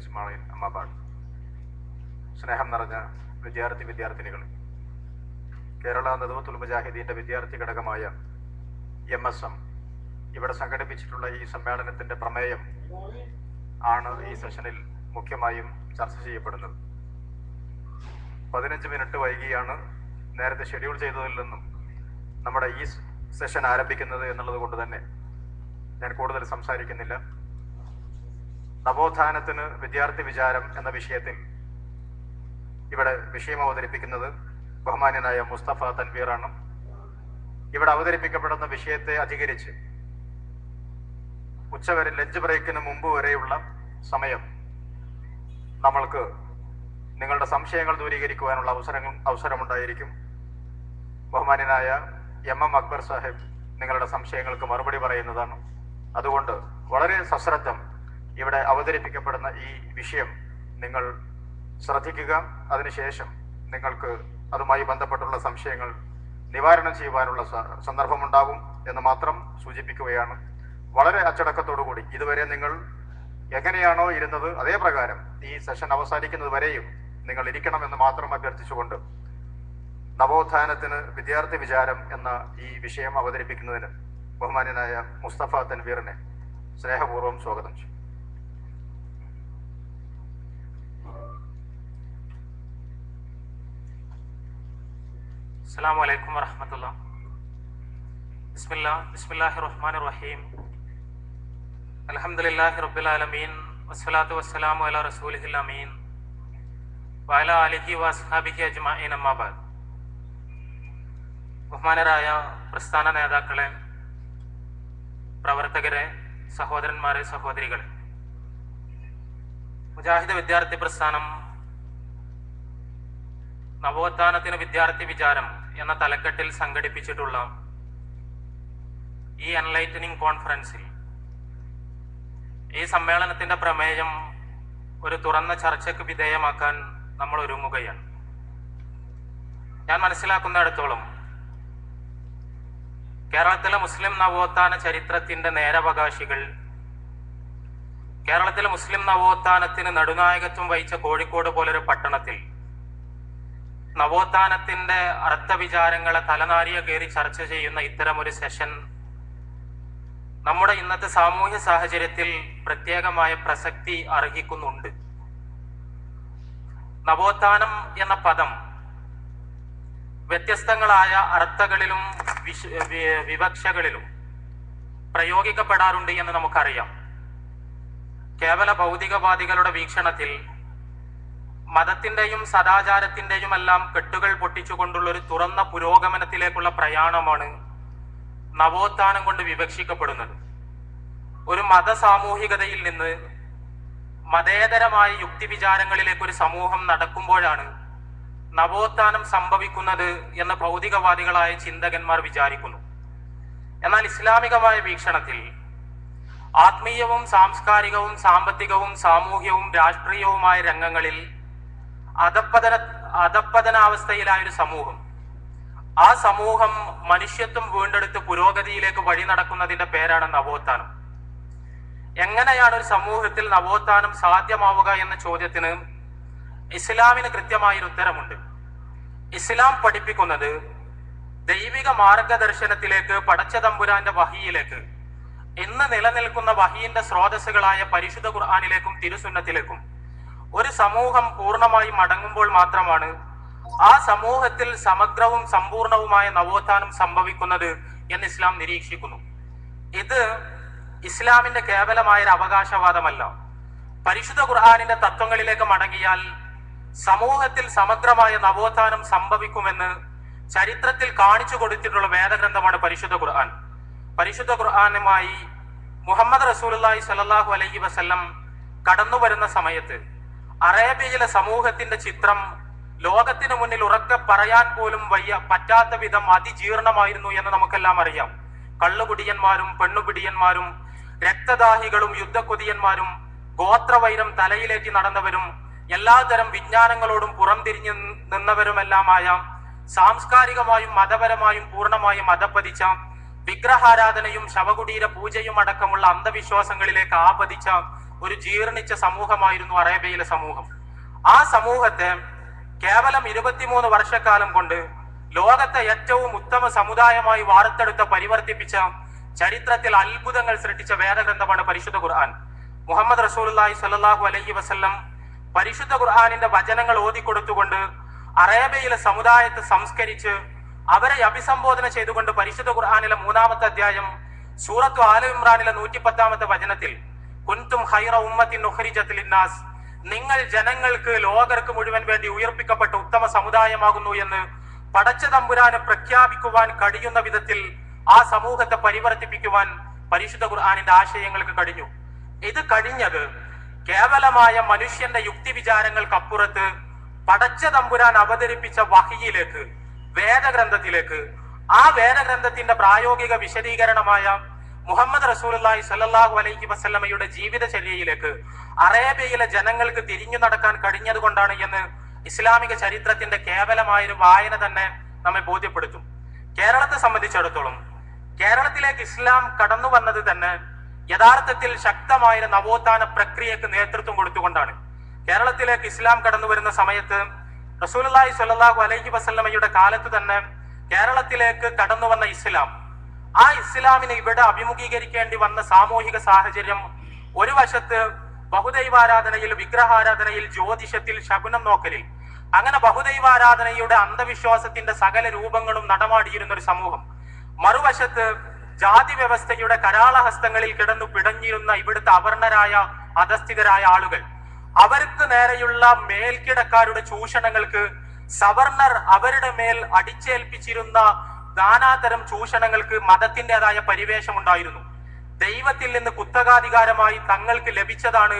അജ്മഈൻ അമ്മാ ബഅദ്. സ്നേഹം നിറഞ്ഞ വിദ്യാർത്ഥിനികൾ, കേരള നദ്വത്തുൽ മുജാഹിദീൻ്റെ വിദ്യാർത്ഥി ഘടകമായ MSM ഇവിടെ സംഘടിപ്പിച്ചിട്ടുള്ള ഈ സമ്മേളനത്തിൻ്റെ പ്രമേയം ആണ് ഈ സെഷനിൽ മുഖ്യമായും ചർച്ച ചെയ്യപ്പെടുന്നത്. 15 മിനിറ്റ് വൈകിയാണ് നേരത്തെ ഷെഡ്യൂൾ ചെയ്തതിൽ നിന്നും നമ്മുടെ ഈ സെഷൻ ആരംഭിക്കുന്നത് എന്നുള്ളത് കൊണ്ട് തന്നെ ഞാൻ കൂടുതൽ സംസാരിക്കുന്നില്ല. നവോത്ഥാനത്തിന് വിദ്യാർത്ഥി വിചാരം എന്ന വിഷയത്തിൽ ഇവിടെ വിഷയം അവതരിപ്പിക്കുന്നത് ബഹുമാന്യനായ മുസ്തഫ തൻവീറാണ്. ഇവിടെ അവതരിപ്പിക്കപ്പെടുന്ന വിഷയത്തെ അധികരിച്ച് ഉച്ചവരെ ലഞ്ച് ബ്രേക്കിന് മുമ്പ് വരെയുള്ള സമയം നമ്മൾക്ക് നിങ്ങളുടെ സംശയങ്ങൾ ദൂരീകരിക്കുവാനുള്ള അവസരമുണ്ടായിരിക്കും. ബഹുമാന്യനായ MM അക്ബർ സാഹിബ് നിങ്ങളുടെ സംശയങ്ങൾക്ക് മറുപടി പറയുന്നതാണ്. അതുകൊണ്ട് വളരെ സശ്രദ്ധം ഇവിടെ അവതരിപ്പിക്കപ്പെടുന്ന ഈ വിഷയം നിങ്ങൾ ശ്രദ്ധിക്കുക. അതിനുശേഷം നിങ്ങൾക്ക് അതുമായി ബന്ധപ്പെട്ടുള്ള സംശയങ്ങൾ നിവാരണം ചെയ്യുവാനുള്ള സന്ദർഭമുണ്ടാകും എന്ന് മാത്രം സൂചിപ്പിക്കുകയാണ്. വളരെ അച്ചടക്കത്തോടുകൂടി ഇതുവരെ നിങ്ങൾ എങ്ങനെയാണോ ഇരുന്നത് അതേ പ്രകാരം ഈ സെഷൻ അവസാനിക്കുന്നത് വരെയും നിങ്ങൾ ഇരിക്കണമെന്ന് മാത്രം അഭ്യർത്ഥിച്ചുകൊണ്ട് നവോത്ഥാനത്തിന് വിദ്യാർത്ഥി വിചാരം എന്ന ഈ വിഷയം അവതരിപ്പിക്കുന്നതിന് ബഹുമാന്യനായ മുസ്തഫ തൻവീറിനെ സ്നേഹപൂർവ്വം സ്വാഗതം ചെയ്യും. അസ്സലാമു അലൈക്കും വറഹ്മത്തുള്ളാഹി. ബിസ്മില്ലാഹിർ റഹ്മാനിർ റഹീം. അൽഹംദുലില്ലാഹി റബ്ബിൽ ആലമീൻ വസ്സലാത്തു വസ്സലാമു അലാ റസൂലിഹിൽ അമീൻ വഅലാ ആലിഹി വഅസ്ഹാബിഹി അജ്മഈൻ അമ്മാ ബഅദ്. ബഹുമാനരായ പ്രസ്ഥാന നേതാക്കളെ, പ്രവർത്തകരെ, സഹോദരന്മാരെ, സഹോദരികളെ, മുജാഹിദ് വിദ്യാർത്ഥി പ്രസ്ഥാനം നവോത്ഥാനത്തിന് വിദ്യാർത്ഥി വിചാരം എന്ന തലക്കെട്ടിൽ സംഘടിപ്പിച്ചിട്ടുള്ള ഈ എൻലൈറ്റനിങ് കോൺഫറൻസിൽ ഈ സമ്മേളനത്തിന്റെ പ്രമേയം ഒരു തുറന്ന ചർച്ചയ്ക്ക് വിധേയമാക്കാൻ നമ്മൾ ഒരുങ്ങുകയാണ്. ഞാൻ മനസ്സിലാക്കുന്നിടത്തോളം കേരളത്തിലെ മുസ്ലിം നവോത്ഥാന ചരിത്രത്തിന്റെ നേരവകാശികൾ, കേരളത്തിലെ മുസ്ലിം നവോത്ഥാനത്തിന് നെടുനായകത്വം വഹിച്ച കോഴിക്കോട് പോലൊരു പട്ടണത്തിൽ നവോത്ഥാനത്തിന്റെ അർത്ഥവിചാരങ്ങളെ തലനാരിയ കയറി ചർച്ച ചെയ്യുന്ന ഇത്തരമൊരു സെഷൻ നമ്മുടെ ഇന്നത്തെ സാമൂഹ്യ സാഹചര്യത്തിൽ പ്രത്യേകമായ പ്രസക്തി അർഹിക്കുന്നുണ്ട്. നവോത്ഥാനം എന്ന പദം വ്യത്യസ്തങ്ങളായ അർത്ഥങ്ങളിലും വിവക്ഷകളിലും പ്രയോഗിക്കപ്പെടാറുണ്ട് എന്ന് നമുക്കറിയാം. കേവല ഭൗതികവാദികളുടെ വീക്ഷണത്തിൽ മതത്തിന്റെയും സദാചാരത്തിന്റെയും എല്ലാം കെട്ടുകൾ പൊട്ടിച്ചുകൊണ്ടുള്ള ഒരു തുറന്ന പുരോഗമനത്തിലേക്കുള്ള പ്രയാണമാണ് നവോത്ഥാനം കൊണ്ട് വിവക്ഷിക്കപ്പെടുന്നത്. ഒരു മതസാമൂഹികതയിൽ നിന്ന് മതേതരമായ യുക്തിവിചാരങ്ങളിലേക്ക് ഒരു സമൂഹം നടക്കുമ്പോഴാണ് നവോത്ഥാനം സംഭവിക്കുന്നത് എന്ന് ഭൗതികവാദികളായ ചിന്തകന്മാർ വിചാരിക്കുന്നു. എന്നാൽ ഇസ്ലാമികമായ വീക്ഷണത്തിൽ ആത്മീയവും സാംസ്കാരികവും സാമ്പത്തികവും സാമൂഹ്യവും രാഷ്ട്രീയവുമായ രംഗങ്ങളിൽ അധപ്പതനാവസ്ഥയിലായൊരു സമൂഹം, ആ സമൂഹം മനുഷ്യത്വം വീണ്ടെടുത്ത് പുരോഗതിയിലേക്ക് വഴി നടക്കുന്നതിന്റെ പേരാണ് നവോത്ഥാനം. എങ്ങനെയാണ് ഒരു സമൂഹത്തിൽ നവോത്ഥാനം സാധ്യമാവുക എന്ന ചോദ്യത്തിന് ഇസ്ലാമിന് കൃത്യമായൊരു ഉത്തരമുണ്ട്. ഇസ്ലാം പഠിപ്പിക്കുന്നത് ദൈവിക മാർഗദർശനത്തിലേക്ക്, പടച്ച തമ്പുരാന്റെ വഹിയിലേക്ക്, ഇന്ന് നിലനിൽക്കുന്ന വഹിയിന്റെ സ്രോതസ്സുകളായ പരിശുദ്ധ ഖുർആനിലേക്കും തിരുസുന്നത്തിലേക്കും ഒരു സമൂഹം പൂർണ്ണമായി മടങ്ങുമ്പോൾ മാത്രമാണ് ആ സമൂഹത്തിൽ സമഗ്രവും സമ്പൂർണവുമായ നവോത്ഥാനം സംഭവിക്കുന്നത് എന്ന് ഇസ്ലാം നിരീക്ഷിക്കുന്നു. ഇത് ഇസ്ലാമിന്റെ കേവലമായ ഒരു അവകാശവാദമല്ല. പരിശുദ്ധ ഖുർആനിന്റെ തത്വങ്ങളിലേക്ക് മടങ്ങിയാൽ സമൂഹത്തിൽ സമഗ്രമായ നവോത്ഥാനം സംഭവിക്കുമെന്ന് ചരിത്രത്തിൽ കാണിച്ചു കൊടുത്തിട്ടുള്ള വേദഗ്രന്ഥമാണ് പരിശുദ്ധ ഖുർആൻ. പരിശുദ്ധ ഖുർആനുമായി മുഹമ്മദ് റസൂലുള്ളാഹി സ്വല്ലല്ലാഹു അലൈഹി വസല്ലം കടന്നു വരുന്ന സമയത്ത് അറേബ്യയിലെ സമൂഹത്തിന്റെ ചിത്രം ലോകത്തിന് മുന്നിൽ ഉറക്കെ പറയാൻ പോലും പറ്റാത്ത വിധം അതിജീർണമായിരുന്നു എന്ന് നമുക്കെല്ലാം അറിയാം. കള്ളുകുടിയന്മാരും പെണ്ണുപിടിയന്മാരും രക്തദാഹികളും യുദ്ധക്കൊതിയന്മാരും ഗോത്രവൈരം തലയിലേറ്റി നടന്നവരും എല്ലാതരം വിജ്ഞാനങ്ങളോടും പുറംതിരിഞ്ഞു നിന്നവരുമെല്ലാമായ, സാംസ്കാരികമായും മതപരമായും പൂർണ്ണമായും അധപ്പതിച്ച, വിഗ്രഹാരാധനയും ശവകുടീര പൂജയും അടക്കമുള്ള അന്ധവിശ്വാസങ്ങളിലേക്ക് ആപതിച്ച ഒരു ജീർണിച്ച സമൂഹമായിരുന്നു അറേബ്യയിലെ സമൂഹം. ആ സമൂഹത്തെ കേവലം 23 വർഷക്കാലം കൊണ്ട് ലോകത്തെ ഏറ്റവും ഉത്തമ സമുദായമായി വാർത്തെടുത്ത പരിവർത്തിപ്പിച്ച ചരിത്രത്തിൽ അത്ഭുതങ്ങൾ സൃഷ്ടിച്ച വേദഗ്രന്ഥമാണ് പരിശുദ്ധ ഖുർആൻ. മുഹമ്മദ് റസൂലുള്ളാഹി സ്വല്ലല്ലാഹു അലൈഹി വസല്ലം പരിശുദ്ധ ഖുർആനിന്റെ വചനങ്ങൾ ഓതിക്കൊടുത്തുകൊണ്ട് അറേബ്യയിലെ സമുദായത്തെ സംസ്കരിച്ച് അവരെ അഭിസംബോധന ചെയ്തുകൊണ്ട് പരിശുദ്ധ ഖുർആനിലെ 3-ാമത്തെ അധ്യായം സൂറത്തു ആല ഇമ്രാനിലെ 110-ാമത്തെ വചനത്തിൽ കുൻതും ഖൈറ ഉമ്മത്തിൻ ഉഖ്രിജത് ലിന്നാസ്, നിങ്ങൾ ജനങ്ങൾക്ക് ലോകർക്ക് മുഴുവൻ വേണ്ടി ഉയർപ്പിക്കപ്പെട്ട ഉത്തമ സമുദായമാകുന്നു എന്ന് പടച്ച തമ്പുരാനെ പ്രഖ്യാപിക്കുവാൻ കഴിയുന്ന വിധത്തിൽ ആ സമൂഹത്തെ പരിവർത്തിപ്പിക്കുവാൻ പരിശുദ്ധ ഖുർആനിന്റെ ആശയങ്ങൾക്ക് കഴിഞ്ഞു. ഇത് കഴിഞ്ഞത് കേവലമായ മനുഷ്യന്റെ യുക്തി വിചാരങ്ങൾക്കപ്പുറത്ത് പടച്ച തമ്പുരാൻ അവതരിപ്പിച്ച വഹിയിലേക്ക്, വേദഗ്രന്ഥത്തിലേക്ക്, ആ വേദഗ്രന്ഥത്തിന്റെ പ്രായോഗിക വിശദീകരണമായ മുഹമ്മദ് റസൂലുള്ളാഹി സ്വല്ലല്ലാഹു അലൈഹി വസല്ലമയുടെ ജീവിതചര്യയിലേക്ക് അറേബ്യയിലെ ജനങ്ങൾക്ക് തിരിഞ്ഞു നടക്കാൻ കഴിഞ്ഞത് കൊണ്ടാണ് എന്ന് ഇസ്ലാമിക ചരിത്രത്തിന്റെ കേവലമായൊരു വായന തന്നെ നമ്മെ ബോധ്യപ്പെടുത്തും. കേരളത്തെ സംബന്ധിച്ചിടത്തോളം കേരളത്തിലേക്ക് ഇസ്ലാം കടന്നു വന്നത് തന്നെ യഥാർത്ഥത്തിൽ ശക്തമായ നവോത്ഥാന പ്രക്രിയക്ക് നേതൃത്വം കൊടുത്തുകൊണ്ടാണ്. കേരളത്തിലേക്ക് ഇസ്ലാം കടന്നു വരുന്ന സമയത്ത് റസൂലുള്ളാഹി സ്വല്ലല്ലാഹു അലൈഹി വസല്ലമയുടെ കാലത്ത് തന്നെ കേരളത്തിലേക്ക് കടന്നു വന്ന ഇസ്ലാം, ആ ഇസ്ലാമിനെ ഇവിടെ അഭിമുഖീകരിക്കേണ്ടി വന്ന സാമൂഹിക സാഹചര്യം, ഒരു വശത്ത് ബഹുദൈവാരാധനയിൽ, വിഗ്രഹാരാധനയിൽ, ജ്യോതിഷത്തിൽ, ശകുനം നോക്കലിൽ, അങ്ങനെ ബഹുദൈവാരാധനയുടെ അന്ധവിശ്വാസത്തിന്റെ സകല രൂപങ്ങളും നടമാടിയിരുന്ന ഒരു സമൂഹം, മറുവശത്ത് ജാതി വ്യവസ്ഥയുടെ കരാളഹസ്തങ്ങളിൽ കിടന്നു പിടഞ്ഞിരുന്ന ഇവിടുത്തെ അവർണരായ അധസ്ഥിതരായ ആളുകൾ, അവർക്ക് നേരെയുള്ള മേൽക്കിടക്കാരുടെ ചൂഷണങ്ങൾക്ക് സവർണർ അവരുടെ മേൽ അടിച്ചേൽപ്പിച്ചിരുന്ന നാനാതരം ചൂഷണങ്ങൾക്ക് മതത്തിൻ്റെതായ പരിവേഷമുണ്ടായിരുന്നു. ദൈവത്തിൽ നിന്ന് കുത്തകാധികാരമായി തങ്ങൾക്ക് ലഭിച്ചതാണ്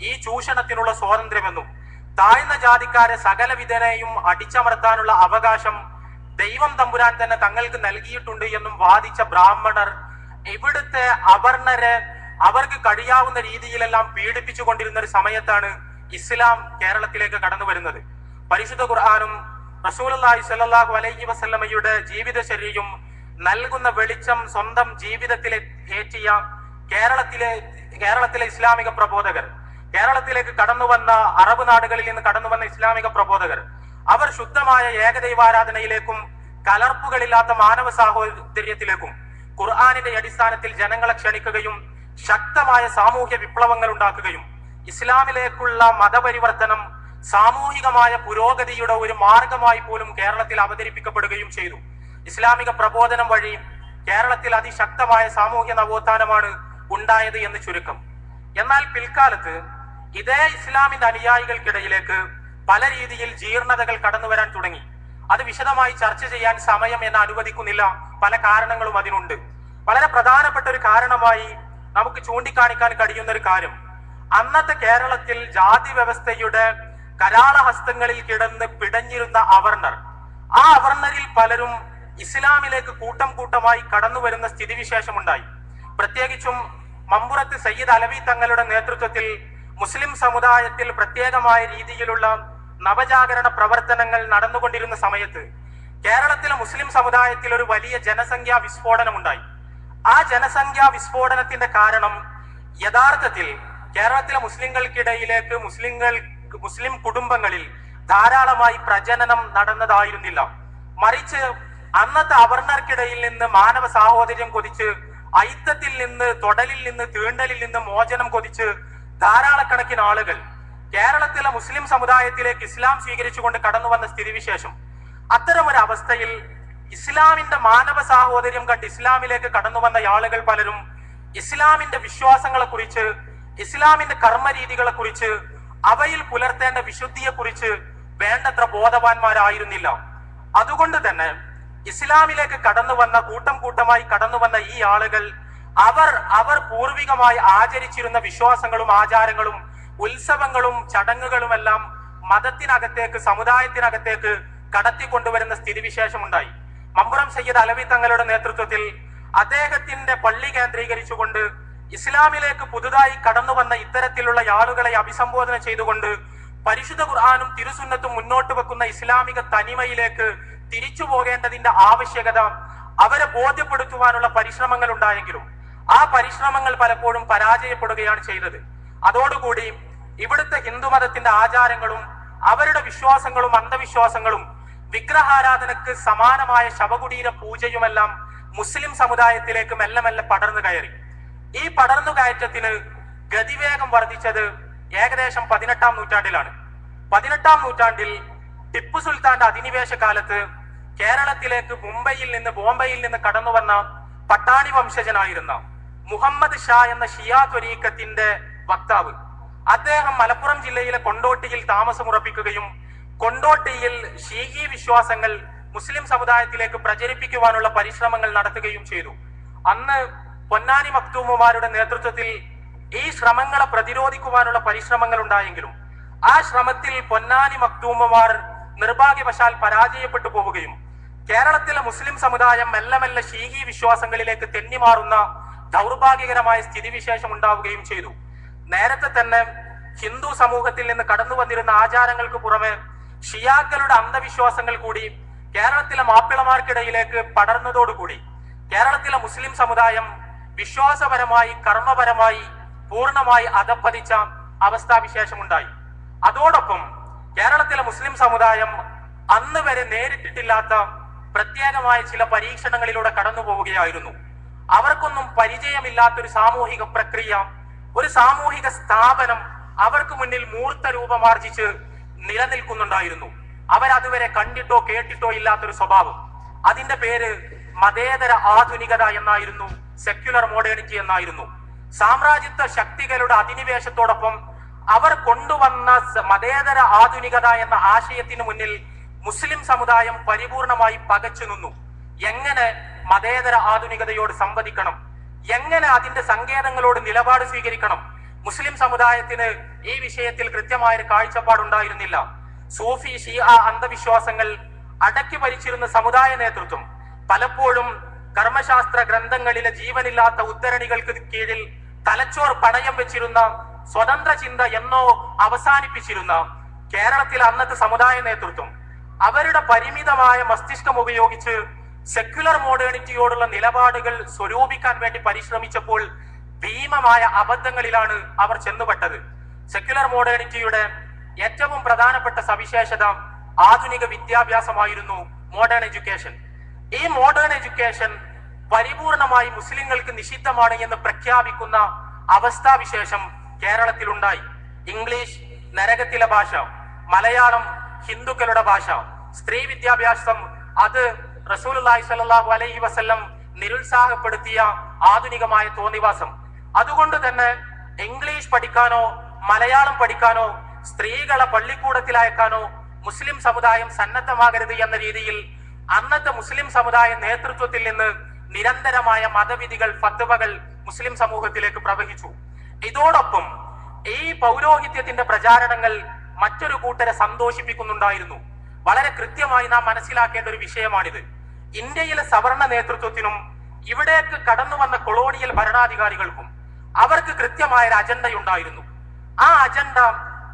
ഈ ചൂഷണത്തിനുള്ള സ്വാതന്ത്ര്യമെന്നും താഴ്ന്ന ജാതിക്കാരെ സകല വിധേനയും അടിച്ചമർത്താനുള്ള അവകാശം ദൈവം തമ്പുരാൻ തന്നെ തങ്ങൾക്ക് നൽകിയിട്ടുണ്ട് എന്നും വാദിച്ച ബ്രാഹ്മണർ ഇവിടുത്തെ അവർണരെ അവർക്ക് കഴിയാവുന്ന രീതിയിലെല്ലാം പീഡിപ്പിച്ചു കൊണ്ടിരുന്ന ഒരു സമയത്താണ് ഇസ്ലാം കേരളത്തിലേക്ക് കടന്നു വരുന്നത്. പരിശുദ്ധ ഖുർആനും റസൂലുള്ളാഹി സ്വല്ലല്ലാഹു അലൈഹി വസല്ലമയുടെ ജീവിതചര്യയും നൽകുന്ന വെളിച്ചം സ്വന്തം ജീവിതത്തിലെ ഏറ്റിയ കേരളത്തിലെ ഇസ്ലാമിക പ്രബോധകർ, കേരളത്തിലേക്ക് കടന്നു വന്ന അറബ് നാടുകളിൽ നിന്ന് കടന്നു വന്ന ഇസ്ലാമിക പ്രബോധകർ, അവർ ശുദ്ധമായ ഏകദൈവാരാധനയിലേക്കും കലർപ്പുകളില്ലാത്ത മാനവ സാഹോദര്യത്തിലേക്കും ഖുർആനിന്റെ അടിസ്ഥാനത്തിൽ ജനങ്ങളെ ക്ഷണിക്കുകയും ശക്തമായ സാമൂഹ്യ വിപ്ലവങ്ങൾ ഉണ്ടാക്കുകയും ഇസ്ലാമിലേക്കുള്ള മതപരിവർത്തനം സാമൂഹികമായ പുരോഗതിയുടെ ഒരു മാർഗമായി പോലും കേരളത്തിൽ അവതരിപ്പിക്കപ്പെടുകയും ചെയ്തു. ഇസ്ലാമിക പ്രബോധനം വഴി കേരളത്തിൽ അതിശക്തമായ സാമൂഹ്യ നവോത്ഥാനമാണ് ഉണ്ടായത് എന്ന് ചുരുക്കം. എന്നാൽ പിൽക്കാലത്ത് ഇതേ ഇസ്ലാമിന്റെ അനുയായികൾക്കിടയിലേക്ക് പല രീതിയിൽ ജീർണതകൾ കടന്നു വരാൻ തുടങ്ങി. അത് വിശദമായി ചർച്ച ചെയ്യാൻ സമയം എന്നെ അനുവദിക്കുന്നില്ല. പല കാരണങ്ങളും അതിനുണ്ട്. വളരെ പ്രധാനപ്പെട്ട ഒരു കാരണമായി നമുക്ക് ചൂണ്ടിക്കാണിക്കാൻ കഴിയുന്ന ഒരു കാര്യം, അന്നത്തെ കേരളത്തിൽ ജാതി വ്യവസ്ഥയുടെ കരാളഹസ്തങ്ങളിൽ കിടന്ന് പിടഞ്ഞിരുന്ന അവർണർ, ആ അവർണരിൽ പലരും ഇസ്ലാമിലേക്ക് കൂട്ടം കൂട്ടമായി കടന്നു വരുന്ന സ്ഥിതിവിശേഷമുണ്ടായി. പ്രത്യേകിച്ചും മമ്പുറത്ത് സയ്യിദ് അലവി തങ്ങളുടെ നേതൃത്വത്തിൽ മുസ്ലിം സമുദായത്തിൽ പ്രത്യേകമായ രീതിയിലുള്ള നവജാഗരണ പ്രവർത്തനങ്ങൾ നടന്നുകൊണ്ടിരുന്ന സമയത്ത് കേരളത്തിലെ മുസ്ലിം സമുദായത്തിൽ ഒരു വലിയ ജനസംഖ്യാ വിസ്ഫോടനം ഉണ്ടായി. ആ ജനസംഖ്യാ വിസ്ഫോടനത്തിന്റെ കാരണം യഥാർത്ഥത്തിൽ കേരളത്തിലെ മുസ്ലിങ്ങൾക്കിടയിലേക്ക് മുസ്ലിം കുടുംബങ്ങളിൽ ധാരാളമായി പ്രജനനം നടന്നതായിരുന്നില്ല. മറിച്ച് അന്നത്തെ അവർണർക്കിടയിൽ നിന്ന് മാനവ സാഹോദര്യം കൊതിച്ച്, ഐത്തത്തിൽ നിന്ന്, തൊടലിൽ നിന്ന്, തീണ്ടലിൽ നിന്ന് മോചനം കൊതിച്ച് ധാരാളക്കണക്കിന് ആളുകൾ കേരളത്തിലെ മുസ്ലിം സമുദായത്തിലേക്ക് ഇസ്ലാം സ്വീകരിച്ചുകൊണ്ട് കടന്നു വന്ന സ്ഥിതിവിശേഷം. അത്തരമൊരു അവസ്ഥയിൽ ഇസ്ലാമിന്റെ മാനവ സാഹോദര്യം കണ്ട് ഇസ്ലാമിലേക്ക് കടന്നു വന്ന ആളുകൾ പലരും ഇസ്ലാമിന്റെ വിശ്വാസങ്ങളെ കുറിച്ച്, ഇസ്ലാമിന്റെ കർമ്മരീതികളെ കുറിച്ച്, അവയിൽ പുലർത്തേണ്ട വിശുദ്ധിയെ കുറിച്ച് വേണ്ടത്ര ബോധവാന്മാരായിരുന്നില്ല. അതുകൊണ്ട് തന്നെ ഇസ്ലാമിലേക്ക് കടന്നു വന്ന കൂട്ടം കൂട്ടമായി കടന്നു വന്ന ഈ ആളുകൾ അവർ പൂർവികമായി ആചരിച്ചിരുന്ന വിശ്വാസങ്ങളും ആചാരങ്ങളും ഉത്സവങ്ങളും ചടങ്ങുകളുമെല്ലാം മതത്തിനകത്തേക്ക്, സമുദായത്തിനകത്തേക്ക് കടത്തിക്കൊണ്ടുവരുന്ന സ്ഥിതിവിശേഷം ഉണ്ടായി. മമ്പുറം സയ്യിദ് അലവി തങ്ങളുടെ നേതൃത്വത്തിൽ അദ്ദേഹത്തിന്റെ പള്ളി കേന്ദ്രീകരിച്ചുകൊണ്ട് ഇസ്ലാമിലേക്ക് പുതുതായി കടന്നു വന്ന ഇത്തരത്തിലുള്ള ആളുകളെ അഭിസംബോധന ചെയ്തുകൊണ്ട് പരിശുദ്ധ ഖുർആനും തിരുസുന്നത്തും മുന്നോട്ട് വെക്കുന്ന ഇസ്ലാമിക തനിമയിലേക്ക് തിരിച്ചു പോകേണ്ടതിന്റെ ആവശ്യകത അവരെ ബോധ്യപ്പെടുത്തുവാനുള്ള പരിശ്രമങ്ങൾ ഉണ്ടായെങ്കിലും ആ പരിശ്രമങ്ങൾ പലപ്പോഴും പരാജയപ്പെടുകയാണ് ചെയ്തത്. അതോടുകൂടി ഇവിടുത്തെ ഹിന്ദുമതത്തിന്റെ ആചാരങ്ങളും അവരുടെ വിശ്വാസങ്ങളും അന്ധവിശ്വാസങ്ങളും വിഗ്രഹാരാധനക്ക് സമാനമായ ശവകുടീര പൂജയുമെല്ലാം മുസ്ലിം സമുദായത്തിലേക്ക് മെല്ലെ മെല്ലെ പടർന്നു കയറി. ഈ പടർന്നു കയറ്റത്തിന് ഗതിവേഗം വർദ്ധിച്ചത് ഏകദേശം 18-ാം നൂറ്റാണ്ടിലാണ്. 18-ാം നൂറ്റാണ്ടിൽ ടിപ്പു സുൽത്താന്റെ അധിനിവേശ കാലത്ത് കേരളത്തിലേക്ക് ബോംബെയിൽ നിന്ന് കടന്നു വന്ന പട്ടാണി വംശജനായിരുന്ന മുഹമ്മദ് ഷാ എന്ന ഷിയാ ത്വരീഖത്തിന്റെ വക്താവ്, അദ്ദേഹം മലപ്പുറം ജില്ലയിലെ കൊണ്ടോട്ടിയിൽ താമസമുറപ്പിക്കുകയും കൊണ്ടോട്ടിയിൽ ഷീഈ വിശ്വാസങ്ങൾ മുസ്ലിം സമുദായത്തിലേക്ക് പ്രചരിപ്പിക്കുവാനുള്ള പരിശ്രമങ്ങൾ നടത്തുകയും ചെയ്തു. അന്ന് പൊന്നാനി മക്തൂമുമാരുടെ നേതൃത്വത്തിൽ ഈ ശ്രമങ്ങളെ പ്രതിരോധിക്കുവാനുള്ള പരിശ്രമങ്ങൾ ഉണ്ടായെങ്കിലും ആ ശ്രമത്തിൽ പൊന്നാനി മക്തൂമുമാർ നിർഭാഗ്യവശാൽ പരാജയപ്പെട്ടു പോവുകയും കേരളത്തിലെ മുസ്ലിം സമുദായം മെല്ലെ മെല്ലെ ഷീഈ വിശ്വാസങ്ങളിലേക്ക് തെന്നിമാറുന്ന ദൗർഭാഗ്യകരമായ സ്ഥിതിവിശേഷം ഉണ്ടാവുകയും ചെയ്തു. നേരത്തെ തന്നെ ഹിന്ദു സമൂഹത്തിൽ നിന്ന് കടന്നു വന്നിരുന്ന ആചാരങ്ങൾക്ക് പുറമെ ഷിയാക്കളുടെ അന്ധവിശ്വാസങ്ങൾ കൂടി കേരളത്തിലെ മാപ്പിളമാർക്കിടയിലേക്ക് പടർന്നതോടുകൂടി കേരളത്തിലെ മുസ്ലിം സമുദായം വിശ്വാസപരമായി കർമ്മപരമായി പൂർണ്ണമായി അധപ്പതിച്ച അവസ്ഥാവിശേഷമുണ്ടായി. അതോടൊപ്പം കേരളത്തിലെ മുസ്ലിം സമുദായം അന്ന് വരെ നേരിട്ടിട്ടില്ലാത്ത പ്രത്യേകമായ ചില പരീക്ഷണങ്ങളിലൂടെ കടന്നു പോവുകയായിരുന്നു. അവർക്കൊന്നും പരിചയമില്ലാത്തൊരു സാമൂഹിക പ്രക്രിയ, ഒരു സാമൂഹിക സ്ഥാപനം അവർക്ക് മുന്നിൽ മൂർത്ത രൂപമാർജിച്ച് നിലനിൽക്കുന്നുണ്ടായിരുന്നു. അവരതുവരെ കണ്ടിട്ടോ കേട്ടിട്ടോ ഇല്ലാത്തൊരു സ്വഭാവം. അതിന്റെ പേര് മതേതര ആധുനികത എന്നായിരുന്നു, സെക്യുലർ മോഡേണിറ്റി എന്നായിരുന്നു. സാമ്രാജ്യത്വ ശക്തികളുടെ അധിനിവേശത്തോടൊപ്പം അവർ കൊണ്ടുവന്ന മതേതര ആധുനികത എന്ന ആശയത്തിന് മുന്നിൽ മുസ്ലിം സമുദായം പരിപൂർണമായി പകച്ചു നിന്നു. എങ്ങനെ മതേതര ആധുനികതയോട് സംവദിക്കണം, എങ്ങനെ അതിന്റെ സങ്കേതങ്ങളോട് നിലപാട് സ്വീകരിക്കണം, മുസ്ലിം സമുദായത്തിന് ഈ വിഷയത്തിൽ കൃത്യമായൊരു കാഴ്ചപ്പാടുണ്ടായിരുന്നില്ല. സൂഫി ഷിയ അന്ധവിശ്വാസങ്ങൾ അടക്കി ഭരിച്ചിരുന്ന സമുദായ നേതൃത്വം പലപ്പോഴും കർമ്മശാസ്ത്ര ഗ്രന്ഥങ്ങളിലെ ജീവനില്ലാത്ത ഉദ്ധരണികൾക്ക് കീഴിൽ തലച്ചോർ പണയം വെച്ചിരുന്ന സ്വതന്ത്ര ചിന്ത എന്നോ അവസാനിപ്പിച്ചിരുന്ന കേരളത്തിലെ അന്നത്തെ സമുദായ നേതൃത്വം അവരുടെ പരിമിതമായ മസ്തിഷ്കം ഉപയോഗിച്ച് സെക്യുലർ മോഡേണിറ്റിയോടുള്ള നിലപാടുകൾ സ്വരൂപിക്കാൻ വേണ്ടി പരിശ്രമിച്ചപ്പോൾ ഭീമമായ അബദ്ധങ്ങളിലാണ് അവർ ചെന്നുപെട്ടത്. സെക്യുലർ മോഡേണിറ്റിയുടെ ഏറ്റവും പ്രധാനപ്പെട്ട സവിശേഷത ആധുനിക വിദ്യാഭ്യാസമായിരുന്നു, മോഡേൺ എഡ്യൂക്കേഷൻ. ഈ മോഡേൺ എഡ്യൂക്കേഷൻ പരിപൂർണമായി മുസ്ലിങ്ങൾക്ക് നിഷിദ്ധമാണ് എന്ന് പ്രഖ്യാപിക്കുന്ന അവസ്ഥാവിശേഷം കേരളത്തിലുണ്ടായി. ഇംഗ്ലീഷ് നരകത്തിലെ ഭാഷ, മലയാളം ഹിന്ദുക്കളുടെ ഭാഷ, സ്ത്രീ വിദ്യാഭ്യാസം അത് റസൂലുള്ളാഹി സ്വല്ലല്ലാഹു അലൈഹി വസല്ലം നിരുത്സാഹപ്പെടുത്തിയ ആധുനികമായ തോന്നിവാസം. അതുകൊണ്ട് തന്നെ ഇംഗ്ലീഷ് പഠിക്കാനോ മലയാളം പഠിക്കാനോ സ്ത്രീകളെ പള്ളിക്കൂടത്തിൽ അയക്കാനോ മുസ്ലിം സമുദായം സന്നദ്ധമാകരുത് എന്ന രീതിയിൽ അന്നത്തെ മുസ്ലിം സമുദായ നേതൃത്വത്തിൽ നിന്ന് നിരന്തരമായ മതവിധികൾ, ഫത്വകൾ മുസ്ലിം സമൂഹത്തിലേക്ക് പ്രവഹിച്ചു. ഇതോടൊപ്പം ഈ പൗരോഹിത്യത്തിന്റെ പ്രചാരണങ്ങൾ മറ്റൊരു കൂട്ടരെ സന്തോഷിപ്പിക്കുന്നുണ്ടായിരുന്നു. വളരെ കൃത്യമായി നാം മനസ്സിലാക്കേണ്ട ഒരു വിഷയമാണിത്. ഇന്ത്യയിലെ സവർണ നേതൃത്വത്തിനും ഇവിടേക്ക് കടന്നു വന്ന കൊളോണിയൽ ഭരണാധികാരികൾക്കും അവർക്ക് കൃത്യമായ ഒരു അജണ്ടയുണ്ടായിരുന്നു. ആ അജണ്ട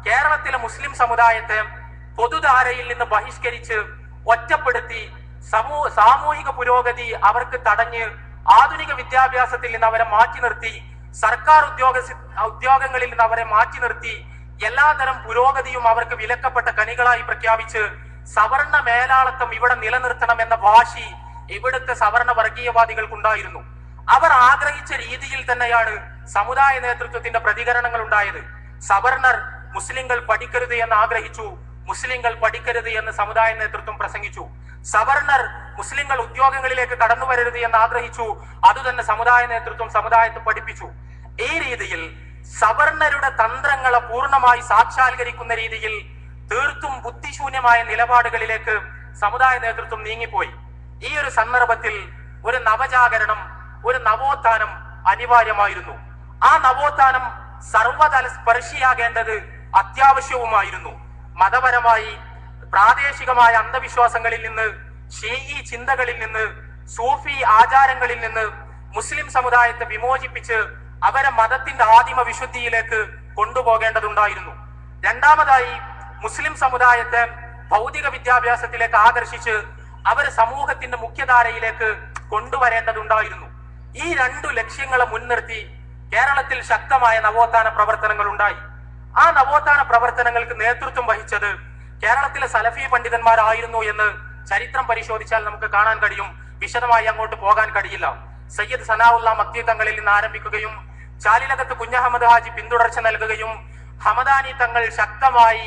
കേരളത്തിലെ മുസ്ലിം സമുദായത്തെ പൊതുധാരയിൽ നിന്ന് ബഹിഷ്കരിച്ച് ഒറ്റപ്പെടുത്തി സാമൂഹിക പുരോഗതി അവർക്ക് തടഞ്ഞ് ആധുനിക വിദ്യാഭ്യാസത്തിൽ നിന്ന് അവരെ മാറ്റി നിർത്തി, സർക്കാർ ഉദ്യോഗങ്ങളിൽ നിന്ന് അവരെ മാറ്റി നിർത്തി, എല്ലാതരം പുരോഗതിയും അവർക്ക് വിലക്കപ്പെട്ട കനികളായി പ്രഖ്യാപിച്ച് സവർണ മേലാളത്വം ഇവിടെ നിലനിർത്തണം എന്ന വാശി ഇവിടുത്തെ സവർണ വർഗീയവാദികൾക്കുണ്ടായിരുന്നു. അവർ ആഗ്രഹിച്ച രീതിയിൽ തന്നെയാണ് സമുദായ നേതൃത്വത്തിന്റെ പ്രതികരണങ്ങൾ ഉണ്ടായത്. സവർണർ മുസ്ലിങ്ങൾ പഠിക്കരുത് എന്ന് ആഗ്രഹിച്ചു, മുസ്ലിങ്ങൾ പഠിക്കരുത് എന്ന് സമുദായ നേതൃത്വം പ്രസംഗിച്ചു. സവർണർ മുസ്ലിങ്ങൾ ഉദ്യോഗങ്ങളിലേക്ക് കടന്നു വരരുത് എന്ന് ആഗ്രഹിച്ചു, അതുതന്നെ സമുദായ നേതൃത്വം സമുദായത്തെ പഠിപ്പിച്ചു. ഈ രീതിയിൽ സവർണരുടെ തന്ത്രങ്ങളെ പൂർണ്ണമായി സാക്ഷാത്കരിക്കുന്ന രീതിയിൽ തീർത്തും ബുദ്ധിശൂന്യമായ നിലപാടുകളിലേക്ക് സമുദായ നേതൃത്വം നീങ്ങിപ്പോയി. ഈ ഒരു സന്ദർഭത്തിൽ ഒരു നവജാഗരണം, ഒരു നവോത്ഥാനം അനിവാര്യമായിരുന്നു. ആ നവോത്ഥാനം സർവതല സ്പർശിയാകേണ്ടത് അത്യാവശ്യവുമായിരുന്നു. മതപരമായി പ്രാദേശികമായ അന്ധവിശ്വാസങ്ങളിൽ നിന്ന്, ഷീഈ ചിന്തകളിൽ നിന്ന്, സൂഫി ആചാരങ്ങളിൽ നിന്ന് മുസ്ലിം സമുദായത്തെ വിമോചിപ്പിച്ച് അവരെ മതത്തിന്റെ ആദിമ വിശുദ്ധിയിലേക്ക് കൊണ്ടുപോകേണ്ടതുണ്ടായിരുന്നു. രണ്ടാമതായി മുസ്ലിം സമുദായത്തെ ഭൗതിക വിദ്യാഭ്യാസത്തിലേക്ക് ആകർഷിച്ച് അവരെ സമൂഹത്തിന്റെ മുഖ്യധാരയിലേക്ക് കൊണ്ടുവരേണ്ടതുണ്ടായിരുന്നു. ഈ രണ്ടു ലക്ഷ്യങ്ങളെ മുൻനിർത്തി കേരളത്തിൽ ശക്തമായ നവോത്ഥാന പ്രവർത്തനങ്ങൾ ഉണ്ടായി. ആ നവോത്ഥാന പ്രവർത്തനങ്ങൾക്ക് നേതൃത്വം വഹിച്ചത് കേരളത്തിലെ സലഫി പണ്ഡിതന്മാരായിരുന്നു എന്ന് ചരിത്രം പരിശോധിച്ചാൽ നമുക്ക് കാണാൻ കഴിയും. വിശദമായി അങ്ങോട്ട് പോകാൻ കഴിയില്ല. സയ്യിദ് സനാഉള്ള മക്തി തങ്ങളിൽ നിന്ന് ആരംഭിക്കുകയും ചാലിലകത്ത് കുഞ്ഞഹമ്മദ് ഹാജി പിന്തുടർച്ച നൽകുകയും ഹമദാനി തങ്ങൾ ശക്തമായി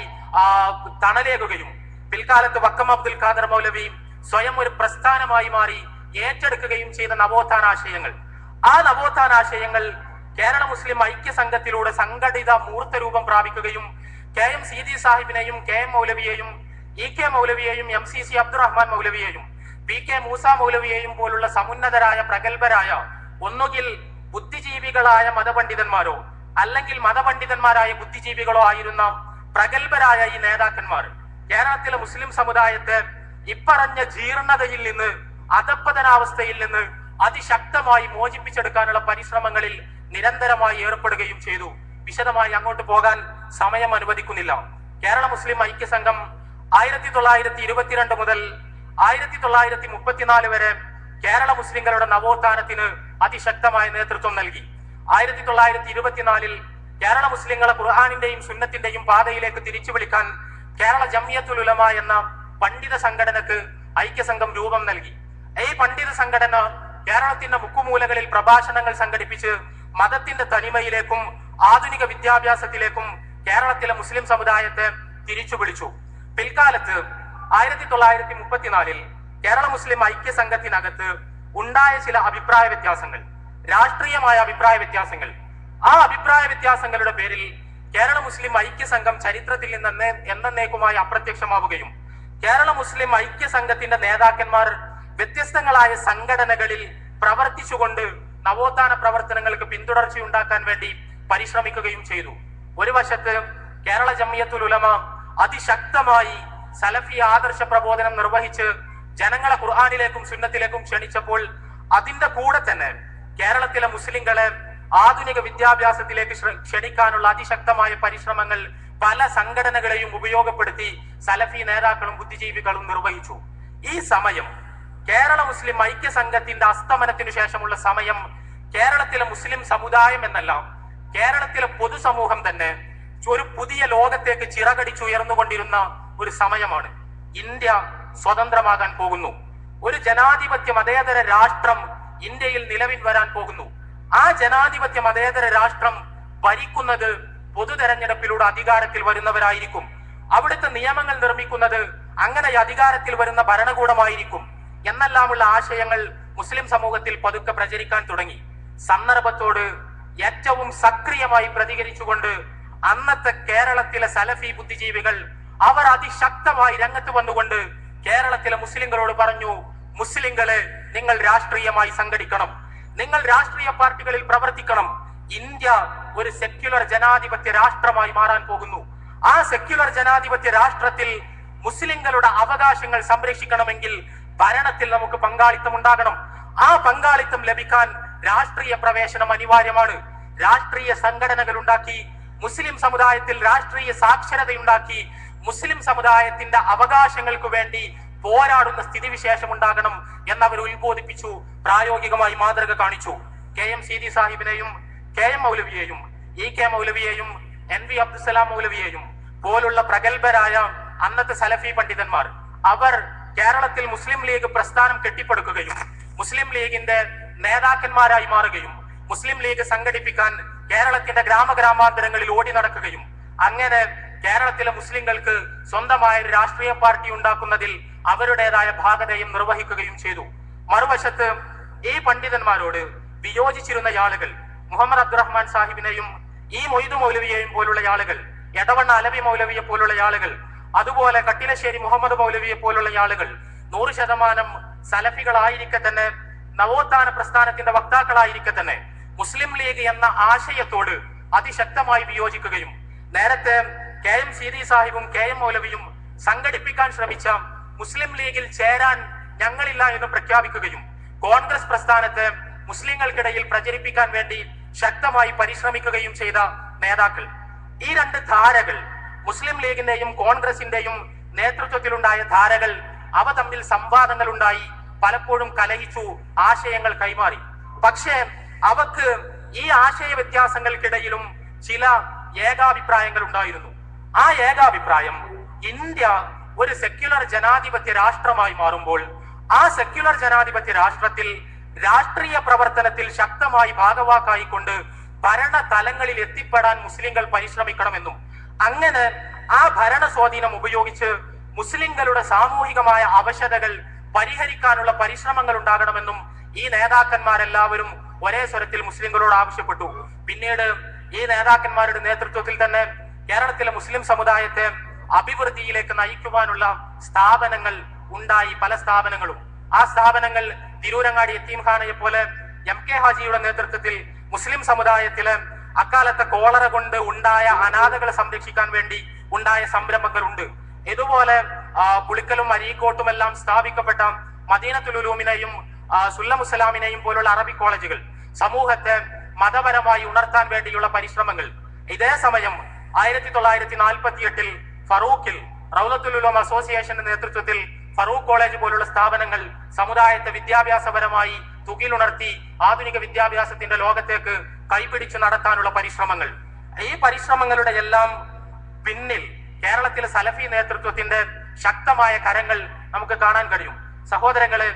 തണലേകുകയും പിൽക്കാലത്ത് വക്കം അബ്ദുൽ ഖാദർ മൗലവി സ്വയം ഒരു പ്രസ്ഥാനമായി മാറി ഏറ്റെടുക്കുകയും ചെയ്ത നവോത്ഥാനാശയങ്ങൾ, ആ നവോത്ഥാനാശയങ്ങൾ കേരള മുസ്ലിം ഐക്യ സംഘത്തിലൂടെ സംഘടിത മൂർത്തരൂപം പ്രാപിക്കുകയും KM Seethi സാഹിബിനെയും KM മൗലവിയെയും EK മൗലവിയെയും MCC Abdurahman മൗലവിയെയും PK Musa മൗലവിയെയും പോലുള്ള സമുന്നതരായ പ്രഗത്ഭരായ ഒന്നുകിൽ ബുദ്ധിജീവികളായ മതപണ്ഡിതന്മാരോ അല്ലെങ്കിൽ മതപണ്ഡിതന്മാരായ ബുദ്ധിജീവികളോ ആയിരുന്ന പ്രഗത്ഭരായ ഈ നേതാക്കന്മാർ കേരളത്തിലെ മുസ്ലിം സമുദായത്തെ ഇപ്പറഞ്ഞ ജീർണതയിൽ നിന്ന്, അധപ്പതനാവസ്ഥയിൽ നിന്ന് അതിശക്തമായി മോചിപ്പിച്ചെടുക്കാനുള്ള പരിശ്രമങ്ങളിൽ നിരന്തരമായി ഏർപ്പെടുകയും ചെയ്തു. വിശദമായി അങ്ങോട്ട് പോകാൻ സമയം അനുവദിക്കുന്നില്ല. കേരള മുസ്ലിം ഐക്യ സംഘം 1922 മുതൽ 1934 വരെ കേരള മുസ്ലിങ്ങളുടെ നവോത്ഥാനത്തിന് അതിശക്തമായ നേതൃത്വം നൽകി. 1924 കേരള മുസ്ലിങ്ങളെ ഖുർആനിന്റെയും സുന്നത്തിന്റെയും പാതയിലേക്ക് തിരിച്ചു വിളിക്കാൻ കേരള ജംഇയ്യത്തുൽ ഉലമ എന്ന പണ്ഡിത സംഘടനക്ക് ഐക്യസംഘം രൂപം നൽകി. ഈ പണ്ഡിത സംഘടന കേരളത്തിന്റെ മുക്കുമൂലകളിൽ പ്രഭാഷണങ്ങൾ സംഘടിപ്പിച്ച് മതത്തിന്റെ തനിമയിലേക്കും ആധുനിക വിദ്യാഭ്യാസത്തിലേക്കും കേരളത്തിലെ മുസ്ലിം സമുദായത്തെ തിരിച്ചു വിളിച്ചു. പിൽക്കാലത്ത് 1934 കേരള മുസ്ലിം ഐക്യ സംഘത്തിനകത്ത് ഉണ്ടായ ചില അഭിപ്രായ വ്യത്യാസങ്ങൾ, രാഷ്ട്രീയമായ അഭിപ്രായ വ്യത്യാസങ്ങൾ, ആ അഭിപ്രായ വ്യത്യാസങ്ങളുടെ പേരിൽ കേരള മുസ്ലിം ഐക്യ സംഘം ചരിത്രത്തിൽ നിന്ന് എന്നേക്കുമായി അപ്രത്യക്ഷമാവുകയും കേരള മുസ്ലിം ഐക്യ സംഘത്തിന്റെ നേതാക്കന്മാർ വ്യത്യസ്തങ്ങളായ സംഘടനകളിൽ പ്രവർത്തിച്ചുകൊണ്ട് നവോത്ഥാന പ്രവർത്തനങ്ങൾക്ക് പിന്തുടർച്ചയുണ്ടാക്കാൻ വേണ്ടി പരിശ്രമിക്കുകയും ചെയ്തു. ഒരു വശത്ത് കേരള ജംഇയ്യത്തുൽ ഉലമ അതിശക്തമായി സലഫി ആദർശ പ്രബോധനം നിർവഹിച്ച് ജനങ്ങളെ ഖുർആനിലേക്കും സുന്നത്തിലേക്കും ക്ഷണിച്ചപ്പോൾ അതിന്റെ കൂടെ തന്നെ കേരളത്തിലെ മുസ്ലിങ്ങളെ ആധുനിക വിദ്യാഭ്യാസത്തിലേക്ക് ക്ഷണിക്കാനുള്ള അതിശക്തമായ പരിശ്രമങ്ങൾ പല സംഘടനകളെയും ഉപയോഗപ്പെടുത്തി സലഫി നേതാക്കളും ബുദ്ധിജീവികളും നിർവഹിച്ചു. ഈ സമയം കേരള മുസ്ലിം ഐക്യ സംഘത്തിന്റെ അസ്തമനത്തിനു ശേഷമുള്ള സമയം കേരളത്തിലെ മുസ്ലിം സമുദായം എന്നല്ല, കേരളത്തിലെ പൊതുസമൂഹം തന്നെ ഒരു പുതിയ ലോകത്തേക്ക് ചിറകടിച്ചുയർന്നുകൊണ്ടിരുന്ന ഒരു സമയമാണ്. ഇന്ത്യ സ്വതന്ത്രമാകാൻ പോകുന്നു. ഒരു ജനാധിപത്യ മതേതര രാഷ്ട്രം ഇന്ത്യയിൽ നിലവിൽ വരാൻ പോകുന്നു. ആ ജനാധിപത്യ മതേതര രാഷ്ട്രം ഭരിക്കുന്നത് പൊതു തെരഞ്ഞെടുപ്പിലൂടെ അധികാരത്തിൽ വരുന്നവരായിരിക്കും. അവിടുത്തെ നിയമങ്ങൾ നിർമ്മിക്കുന്നത് അങ്ങനെ അധികാരത്തിൽ വരുന്ന ഭരണകൂടമായിരിക്കും എന്നെല്ലാമുള്ള ആശയങ്ങൾ മുസ്ലിം സമൂഹത്തിൽ പതുക്കെ പ്രചരിക്കാൻ തുടങ്ങി. സന്ദർഭത്തോട് ഏറ്റവും സക്രിയമായി പ്രതികരിച്ചുകൊണ്ട് അന്നത്തെ കേരളത്തിലെ സലഫി ബുദ്ധിജീവികൾ അവർ അതിശക്തമായി രംഗത്ത് വന്നുകൊണ്ട് കേരളത്തിലെ മുസ്ലിങ്ങളോട് പറഞ്ഞു, മുസ്ലിങ്ങളെ നിങ്ങൾ രാഷ്ട്രീയമായി സംഘടിക്കണം, നിങ്ങൾ രാഷ്ട്രീയ പാർട്ടികളിൽ പ്രവർത്തിക്കണം. ഇന്ത്യ ഒരു സെക്യുലർ ജനാധിപത്യ രാഷ്ട്രമായി മാറാൻ പോകുന്നു. ആ സെക്യുലർ ജനാധിപത്യ രാഷ്ട്രത്തിൽ മുസ്ലിങ്ങളുടെ അവകാശങ്ങൾ സംരക്ഷിക്കണമെങ്കിൽ ഭരണത്തിൽ നമുക്ക് പങ്കാളിത്തം ഉണ്ടാകണം. ആ പങ്കാളിത്തം ലഭിക്കാൻ രാഷ്ട്രീയ പ്രവേശനം അനിവാര്യമാണ്. രാഷ്ട്രീയ സംഘടനകൾ ഉണ്ടാക്കി, മുസ്ലിം സമുദായത്തിൽ രാഷ്ട്രീയ സാക്ഷരതയുണ്ടാക്കി, മുസ്ലിം സമുദായത്തിന്റെ അവകാശങ്ങൾക്ക് വേണ്ടി പോരാടുന്ന സ്ഥിതിവിശേഷം ഉണ്ടാകണം എന്നവർ ഉത്ബോധിപ്പിച്ചു, പ്രായോഗികമായി മാതൃക കാണിച്ചു. KM Seethi സാഹിബിനെയും KM മൗലവിയെയും EK മൗലവിയെയും NV Abdussalam മൗലവിയെയും പോലുള്ള പ്രഗത്ഭരായ അന്നത്തെ സലഫി പണ്ഡിതന്മാർ അവർ കേരളത്തിൽ മുസ്ലിം ലീഗ് പ്രസ്ഥാനം കെട്ടിപ്പടുക്കുകയും മുസ്ലിം ലീഗിന്റെ നേതാക്കന്മാരായി മാറുകയും മുസ്ലിം ലീഗ് സംഘടിപ്പിക്കാൻ കേരളത്തിന്റെ ഗ്രാമഗ്രാമാന്തരങ്ങളിൽ ഓടി നടക്കുകയും അങ്ങനെ കേരളത്തിലെ മുസ്ലിങ്ങൾക്ക് സ്വന്തമായ ഒരു രാഷ്ട്രീയ പാർട്ടി ഉണ്ടാക്കുന്നതിൽ അവരുടേതായ ഭാഗതയും നിർവഹിക്കുകയും ചെയ്തു. മറുവശത്ത് ഈ പണ്ഡിതന്മാരോട് വിയോജിച്ചിരുന്ന ആളുകൾ, മുഹമ്മദ് അബ്ദുറഹ്മാൻ സാഹിബിനെയും മൊയ്തു മൗലവിയെയും പോലുള്ള ആളുകൾ, എടവണ്ണ അലവി മൗലവിയെ പോലുള്ള ആളുകൾ, അതുപോലെ കട്ടിലശ്ശേരി മുഹമ്മദ് മൗലവിയെ പോലുള്ള ആളുകൾ 100% സലഫികളായിരിക്കെ തന്നെ, നവോത്ഥാന പ്രസ്ഥാനത്തിന്റെ വക്താക്കളായിരിക്കെ തന്നെ മുസ്ലിം ലീഗ് എന്ന ആശയത്തോട് അതിശക്തമായി വിയോജിക്കുകയും നേരത്തെ KM സീതി സാഹിബും KM മൗലവിയും സംഘടിപ്പിക്കാൻ ശ്രമിച്ച മുസ്ലിം ലീഗിൽ ചേരാൻ ഞങ്ങളില്ല എന്ന് പ്രഖ്യാപിക്കുകയും കോൺഗ്രസ് പ്രസ്ഥാനത്തെ മുസ്ലിങ്ങൾക്കിടയിൽ പ്രചരിപ്പിക്കാൻ വേണ്ടി ശക്തമായി പരിശ്രമിക്കുകയും ചെയ്ത നേതാക്കൾ. ഈ രണ്ട് ധാരകൾ, മുസ്ലിം ലീഗിന്റെയും കോൺഗ്രസിന്റെയും നേതൃത്വത്തിലുണ്ടായ ധാരകൾ, അവ തമ്മിൽ സംവാദങ്ങൾ ഉണ്ടായി, പലപ്പോഴും കലഹിച്ചു, ആശയങ്ങൾ കൈമാറി. പക്ഷേ അവക്ക് ഈ ആശയ വ്യത്യാസങ്ങൾക്കിടയിലും ചില ഏകാഭിപ്രായങ്ങൾ ഉണ്ടായിരുന്നു. ആ ഏകാഭിപ്രായം ഇന്ത്യ ഒരു സെക്യുലർ ജനാധിപത്യ രാഷ്ട്രമായി മാറുമ്പോൾ ആ സെക്യുലർ ജനാധിപത്യ രാഷ്ട്രത്തിൽ രാഷ്ട്രീയ പ്രവർത്തനത്തിൽ ശക്തമായി ഭാഗവാക്കായിക്കൊണ്ട് ഭരണ തലങ്ങളിൽ എത്തിപ്പെടാൻ മുസ്ലിങ്ങൾ പരിശ്രമിക്കണമെന്നും അങ്ങനെ ആ ഭരണ സ്വാധീനം ഉപയോഗിച്ച് മുസ്ലിങ്ങളുടെ സാമൂഹികമായ അവശതകൾ പരിഹരിക്കാനുള്ള പരിശ്രമങ്ങൾ ഉണ്ടാകണമെന്നും ഈ നേതാക്കന്മാരെല്ലാവരും ഒരേ സ്വരത്തിൽ മുസ്ലിങ്ങളോട് ആവശ്യപ്പെട്ടു. പിന്നീട് ഈ നേതാക്കന്മാരുടെ നേതൃത്വത്തിൽ തന്നെ കേരളത്തിലെ മുസ്ലിം സമുദായത്തെ അഭിവൃദ്ധിയിലേക്ക് നയിക്കുവാനുള്ള സ്ഥാപനങ്ങൾ ഉണ്ടായി, പല സ്ഥാപനങ്ങളും. ആ സ്ഥാപനങ്ങൾ തിരൂരങ്ങാടി യത്തീംഖാനയെ പോലെ MK ഹാജിയുടെ നേതൃത്വത്തിൽ മുസ്ലിം സമുദായത്തിലെ അക്കാലത്തെ കോളറ കൊണ്ട് ഉണ്ടായ അനാഥകളെ സംരക്ഷിക്കാൻ വേണ്ടി ഉണ്ടായ സംരംഭങ്ങളുണ്ട്. ഇതുപോലെ പുളിക്കലും അരീക്കോട്ടും എല്ലാം സ്ഥാപിക്കപ്പെട്ട മദീനത്തുൽ ഉലൂമിനെയും സുല്ലമുസലാമിനെയും പോലുള്ള അറബി കോളേജുകൾ, സമൂഹത്തെ മതപരമായി ഉണർത്താൻ വേണ്ടിയുള്ള പരിശ്രമങ്ങൾ. ഇതേ സമയം 1948 ഫറൂഖിൽ റൗലത്തുൽ ഉലൂം അസോസിയേഷന്റെ നേതൃത്വത്തിൽ ഫറൂഖ് കോളേജ് പോലുള്ള സ്ഥാപനങ്ങൾ സമുദായത്തെ വിദ്യാഭ്യാസപരമായി തുകിലുണർത്തി ആധുനിക വിദ്യാഭ്യാസത്തിന്റെ ലോകത്തേക്ക് കൈപിടിച്ച് നടത്താനുള്ള പരിശ്രമങ്ങൾ. ഈ പരിശ്രമങ്ങളുടെ എല്ലാം പിന്നിൽ കേരളത്തിലെ സലഫി നേതൃത്വത്തിന്റെ ശക്തമായ കരങ്ങൾ നമുക്ക് കാണാൻ കഴിയും. സഹോദരങ്ങളെ,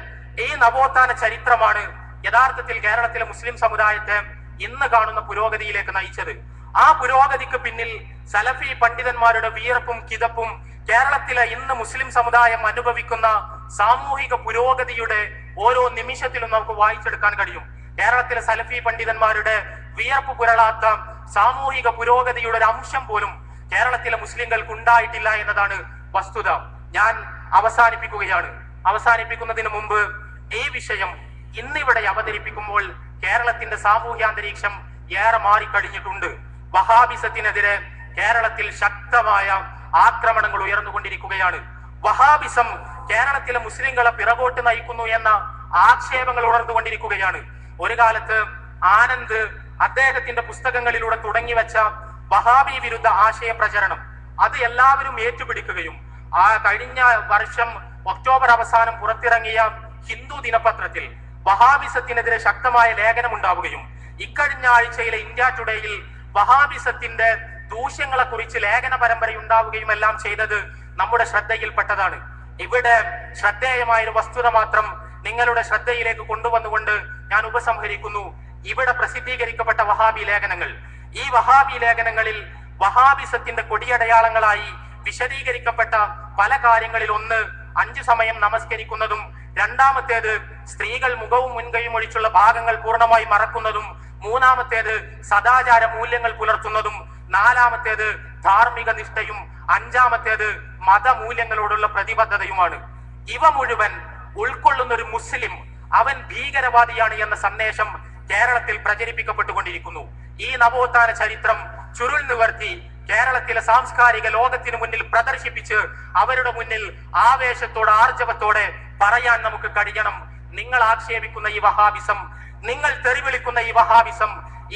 ഈ നവോത്ഥാന ചരിത്രമാണ് യഥാർത്ഥത്തിൽ കേരളത്തിലെ മുസ്ലിം സമുദായത്തെ ഇന്ന് കാണുന്ന പുരോഗതിയിലേക്ക് നയിച്ചത്. ആ പുരോഗതിക്ക് പിന്നിൽ സലഫി പണ്ഡിതന്മാരുടെ വിയർപ്പും കിതപ്പും കേരളത്തിലെ ഇന്ന് മുസ്ലിം സമുദായം അനുഭവിക്കുന്ന സാമൂഹിക പുരോഗതിയുടെ ഓരോ നിമിഷത്തിലും നമുക്ക് വായിച്ചെടുക്കാൻ കഴിയും. കേരളത്തിലെ സലഫി പണ്ഡിതന്മാരുടെ വിയർപ്പ് പുരളാത്ത സാമൂഹിക പുരോഗതിയുടെ ഒരു അംശം പോലും കേരളത്തിലെ മുസ്ലിങ്ങൾക്ക് ഉണ്ടായിട്ടില്ല എന്നതാണ് വസ്തുത. ഞാൻ അവസാനിപ്പിക്കുകയാണ്. അവസാനിപ്പിക്കുന്നതിന് മുമ്പ് ഈ വിഷയം ഇന്നിവിടെ അവതരിപ്പിക്കുമ്പോൾ കേരളത്തിന്റെ സാമൂഹ്യാന്തരീക്ഷം ഏറെ മാറിക്കഴിഞ്ഞിട്ടുണ്ട്. വഹാബിസത്തിനെതിരെ കേരളത്തിൽ ശക്തമായ ആക്രമണങ്ങൾ ഉയർന്നുകൊണ്ടിരിക്കുകയാണ്. വഹാബിസം കേരളത്തിലെ മുസ്ലിങ്ങളെ പിറകോട്ട് നയിക്കുന്നു എന്ന ആക്ഷേപങ്ങൾ ഉണർന്നുകൊണ്ടിരിക്കുകയാണ്. ഒരു കാലത്ത് ആനന്ദ് അദ്ദേഹത്തിന്റെ പുസ്തകങ്ങളിലൂടെ തുടങ്ങിവെച്ച വഹാബി വിരുദ്ധ ആശയ പ്രചരണം അത് എല്ലാവരും ഏറ്റുപിടിക്കുകയും ആ കഴിഞ്ഞ വർഷം ഒക്ടോബർ അവസാനം പുറത്തിറങ്ങിയ ഹിന്ദു ദിനപത്രത്തിൽ വഹാബിസത്തിനെതിരെ ശക്തമായ ലേഖനം ഉണ്ടാവുകയും ഇക്കഴിഞ്ഞ ആഴ്ചയിലെ ഇന്ത്യ ടുഡേയിൽ വഹാബിസത്തിന്റെ ദൂഷ്യങ്ങളെ കുറിച്ച് ലേഖന പരമ്പരയുണ്ടാവുകയും എല്ലാം ചെയ്തത് നമ്മുടെ ശ്രദ്ധയിൽപ്പെട്ടതാണ്. ഇവിടെ ശ്രദ്ധേയമായ ഒരു വസ്തുത മാത്രം നിങ്ങളുടെ ശ്രദ്ധയിലേക്ക് കൊണ്ടുവന്നുകൊണ്ട് ഞാൻ ഉപസംഹരിക്കുന്നു. ഇവിടെ പ്രസിദ്ധീകരിക്കപ്പെട്ട വഹാബി ലേഖനങ്ങൾ, ഈ വഹാബി ലേഖനങ്ങളിൽ വഹാബിസത്തിന്റെ കൊടിയടയാളങ്ങളായി വിശദീകരിക്കപ്പെട്ട പല കാര്യങ്ങളിൽ ഒന്ന് 5 സമയം നമസ്കരിക്കുന്നതും, രണ്ടാമത്തേത് സ്ത്രീകൾ മുഖവും മുൻകൈയും ഒഴിച്ചുള്ള ഭാഗങ്ങൾ പൂർണ്ണമായി മറക്കുന്നതും, മൂന്നാമത്തേത് സദാചാര മൂല്യങ്ങൾ പുലർത്തുന്നതും, നാലാമത്തേത് ധാർമ്മിക നിഷ്ഠയും, അഞ്ചാമത്തേത് മതമൂല്യങ്ങളോടുള്ള പ്രതിബദ്ധതയുമാണ്. ഇവ മുഴുവൻ ഉൾക്കൊള്ളുന്ന ഒരു മുസ്ലിം അവൻ ഭീകരവാദിയാണ് എന്ന സന്ദേശം കേരളത്തിൽ പ്രചരിപ്പിക്കപ്പെട്ടുകൊണ്ടിരിക്കുന്നു. ഈ നവോത്ഥാന ചരിത്രം ചുരുൾ നിവർത്തി കേരളത്തിലെ സാംസ്കാരിക ലോകത്തിന് മുന്നിൽ പ്രദർശിപ്പിച്ച് അവരുടെ മുന്നിൽ ആവേശത്തോടെ ആർജവത്തോടെ പറയാൻ നമുക്ക് കഴിയണം, നിങ്ങൾ ആക്ഷേപിക്കുന്ന ഈ വഹാബിസം, നിങ്ങൾ തെറിവിളിക്കുന്ന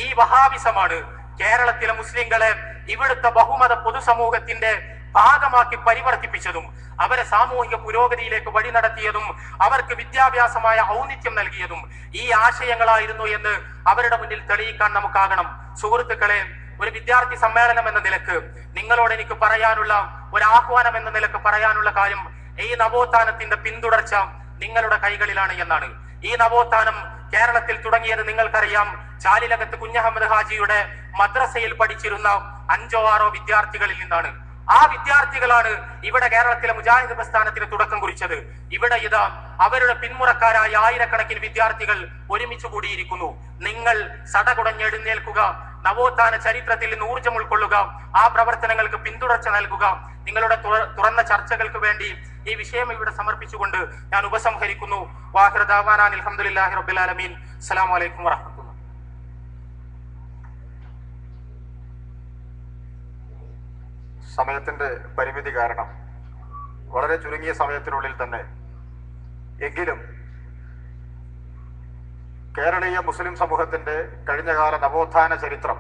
ഈ വഹാബിസമാണ് കേരളത്തിലെ മുസ്ലിങ്ങളെ ഇവിടുത്തെ ബഹുമത പൊതുസമൂഹത്തിന്റെ ഭാഗമാക്കി പരിവർത്തിപ്പിച്ചതും അവരെ സാമൂഹിക പുരോഗതിയിലേക്ക് വഴി നടത്തിയതും അവർക്ക് വിദ്യാഭ്യാസമായ ഔന്നിത്യം നൽകിയതും ഈ ആശയങ്ങളായിരുന്നു എന്ന് അവരുടെ മുന്നിൽ തെളിയിക്കാൻ നമുക്കാകണം. സുഹൃത്തുക്കളെ, ഒരു വിദ്യാർത്ഥി സമ്മേളനം എന്ന നിലക്ക് നിങ്ങളോട് എനിക്ക് പറയാനുള്ള ഒരു ആഹ്വാനം എന്ന നിലക്ക് പറയാനുള്ള കാര്യം, ഈ നവോത്ഥാനത്തിന്റെ പിന്തുടർച്ച നിങ്ങളുടെ കൈകളിലാണ് എന്നാണ്. ഈ നവോത്ഥാനം കേരളത്തിൽ തുടങ്ങിയത് നിങ്ങൾക്കറിയാം. ചാലിലകത്ത് കുഞ്ഞഹമ്മദ് ഹാജിയുടെ മദ്രസയിൽ പഠിച്ചിരുന്ന 5 or 6 വിദ്യാർത്ഥികളിൽ നിന്നാണ്. ആ വിദ്യാർത്ഥികളാണ് ഇവിടെ കേരളത്തിലെ മുജാഹിദ് പ്രസ്ഥാനത്തിന് തുടക്കം കുറിച്ചത്. ഇവിടെ ഇതാ അവരുടെ പിന്മുറക്കാരായ ആയിരക്കണക്കിന് വിദ്യാർത്ഥികൾ ഒരുമിച്ച് കൂടിയിരിക്കുന്നു. നിങ്ങൾ സടകുടഞ്ഞെഴുന്നേൽക്കുക, നവോത്ഥാന ചരിത്രത്തിൽ നിന്ന് ഊർജ്ജം ഉൾക്കൊള്ളുക, ആ പ്രവർത്തനങ്ങൾക്ക് പിന്തുടർച്ച നൽകുക. നിങ്ങളുടെ തുറന്ന ചർച്ചകൾക്ക് വേണ്ടി ഈ വിഷയം ഇവിടെ സമർപ്പിച്ചുകൊണ്ട് ഞാൻ ഉപസംഹരിക്കുന്നു. വാഹിറ ദഅവാനാ അൽഹംദുലില്ലാഹി റബ്ബിൽ ആലമീൻ. അസ്സലാമു അലൈക്കും വറഹ്മത്തുള്ളാഹി. സമയത്തിന്റെ പരിമിതി കാരണം വളരെ ചുരുങ്ങിയ സമയത്തിനുള്ളിൽ തന്നെ എങ്കിലും കേരളീയ മുസ്ലിം സമൂഹത്തിന്റെ കഴിഞ്ഞകാല നവോത്ഥാന ചരിത്രം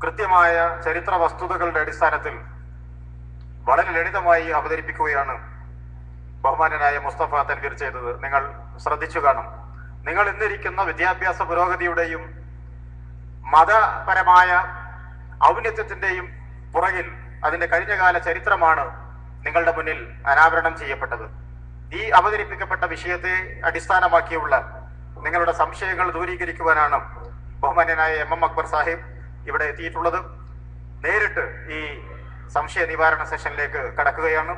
കൃത്യമായ ചരിത്ര വസ്തുതകളുടെ അടിസ്ഥാനത്തിൽ വളരെ ലളിതമായി അവതരിപ്പിക്കുകയാണ് ബഹുമാന്യനായ മുസ്തഫ തൻവീർ ചെയ്തത്. നിങ്ങൾ ശ്രദ്ധിച്ചു കാണും. നിങ്ങൾ ഇന്നിരിക്കുന്ന വിദ്യാഭ്യാസ പുരോഗതിയുടെയും മതപരമായ ഔന്നത്യത്തിന്റെയും പുറകിൽ അതിന്റെ കഴിഞ്ഞകാല ചരിത്രമാണ് നിങ്ങളുടെ മുന്നിൽ അനാവരണം ചെയ്യപ്പെട്ടത്. ഈ അവതരിപ്പിക്കപ്പെട്ട വിഷയത്തെ അടിസ്ഥാനമാക്കിയുള്ള നിങ്ങളുടെ സംശയങ്ങൾ ദൂരീകരിക്കുവാനാണ് ബഹുമാന്യനായ MM അക്ബർ സാഹിബ് ഇവിടെ എത്തിയിട്ടുള്ളത്. നേരിട്ട് ഈ സംശയ നിവാരണ സെഷനിലേക്ക് കടക്കുകയാണ്.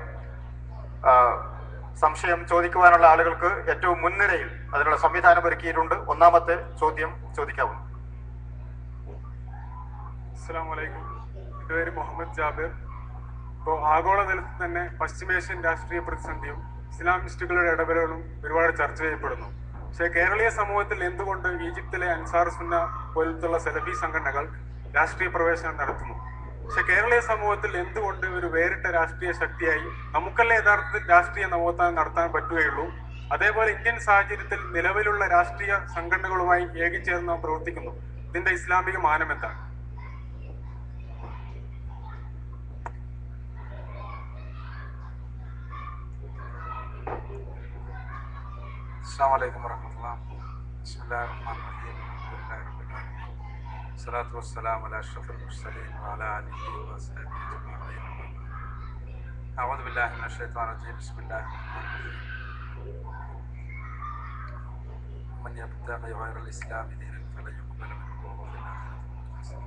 സംശയം ചോദിക്കുവാനുള്ള ആളുകൾക്ക് ഏറ്റവും മുൻനിരയിൽ അതിനുള്ള സംവിധാനം ഒരുക്കിയിട്ടുണ്ട്. ഒന്നാമത്തെ ചോദ്യം ചോദിക്കാവുന്നു. അസ്സലാമു അലൈക്കും. എൻ്റെ പേര് മുഹമ്മദ് ജാബിർ. ഇപ്പോൾ ആഗോളതലത്തിൽ തന്നെ പശ്ചിമേഷ്യൻ രാഷ്ട്രീയ പ്രതിസന്ധിയും ഇസ്ലാമിസ്റ്റുകളുടെ ഇടപെടലുകളും ഒരുപാട് ചർച്ച ചെയ്യപ്പെടുന്നു. പക്ഷേ കേരളീയ സമൂഹത്തിൽ എന്തുകൊണ്ട് ഈജിപ്തിലെ അൻസാർ സുന്ന പോലത്തുള്ള സലഫി സംഘടനകൾ രാഷ്ട്രീയ പ്രവേശനം നടത്തുന്നു? പക്ഷെ കേരളീയ സമൂഹത്തിൽ എന്തുകൊണ്ട് ഒരു വേറിട്ട രാഷ്ട്രീയ ശക്തിയായി നമുക്കല്ലേ യഥാർത്ഥത്തിൽ രാഷ്ട്രീയ നവോത്ഥാനം നടത്താൻ പറ്റുകയുള്ളൂ? അതേപോലെ ഇന്ത്യൻ സാഹചര്യത്തിൽ നിലവിലുള്ള രാഷ്ട്രീയ സംഘടനകളുമായി ഏകിച്ചേർന്ന് നാം പ്രവർത്തിക്കുന്നു. ഇതിന്റെ ഇസ്ലാമിക മാനം എന്താണ്? അസ്സലാമു അലൈക്കും വറഹ്മത്തുള്ളാഹി. ബിസ്മില്ലാഹിർ റഹ്മാനിർ റഹീം. അൽഹംദുലില്ലാഹി റബ്ബിൽ ആലമീൻ. സ്വലാത്തു വസ്സലാമു അലാ അഷ്റഫിൽ മുർസലീൻ വഅലാ ആലിഹി വസഹ്ബിഹി അജ്മഈൻ. അഊദു ബില്ലാഹി മിനശ് ശൈത്വാനിർ റജീം. ബിസ്മില്ലാഹിർ റഹ്മാനിർ റഹീം. മൻ യബ്തഗി ഗൈറൽ ഇസ്ലാമി ദീനൻ ഫലൻ യുഖ്ബല മിൻഹു വഹുവ ഫിൽ ആഖിറതി മിനൽ ഖാസിരീൻ.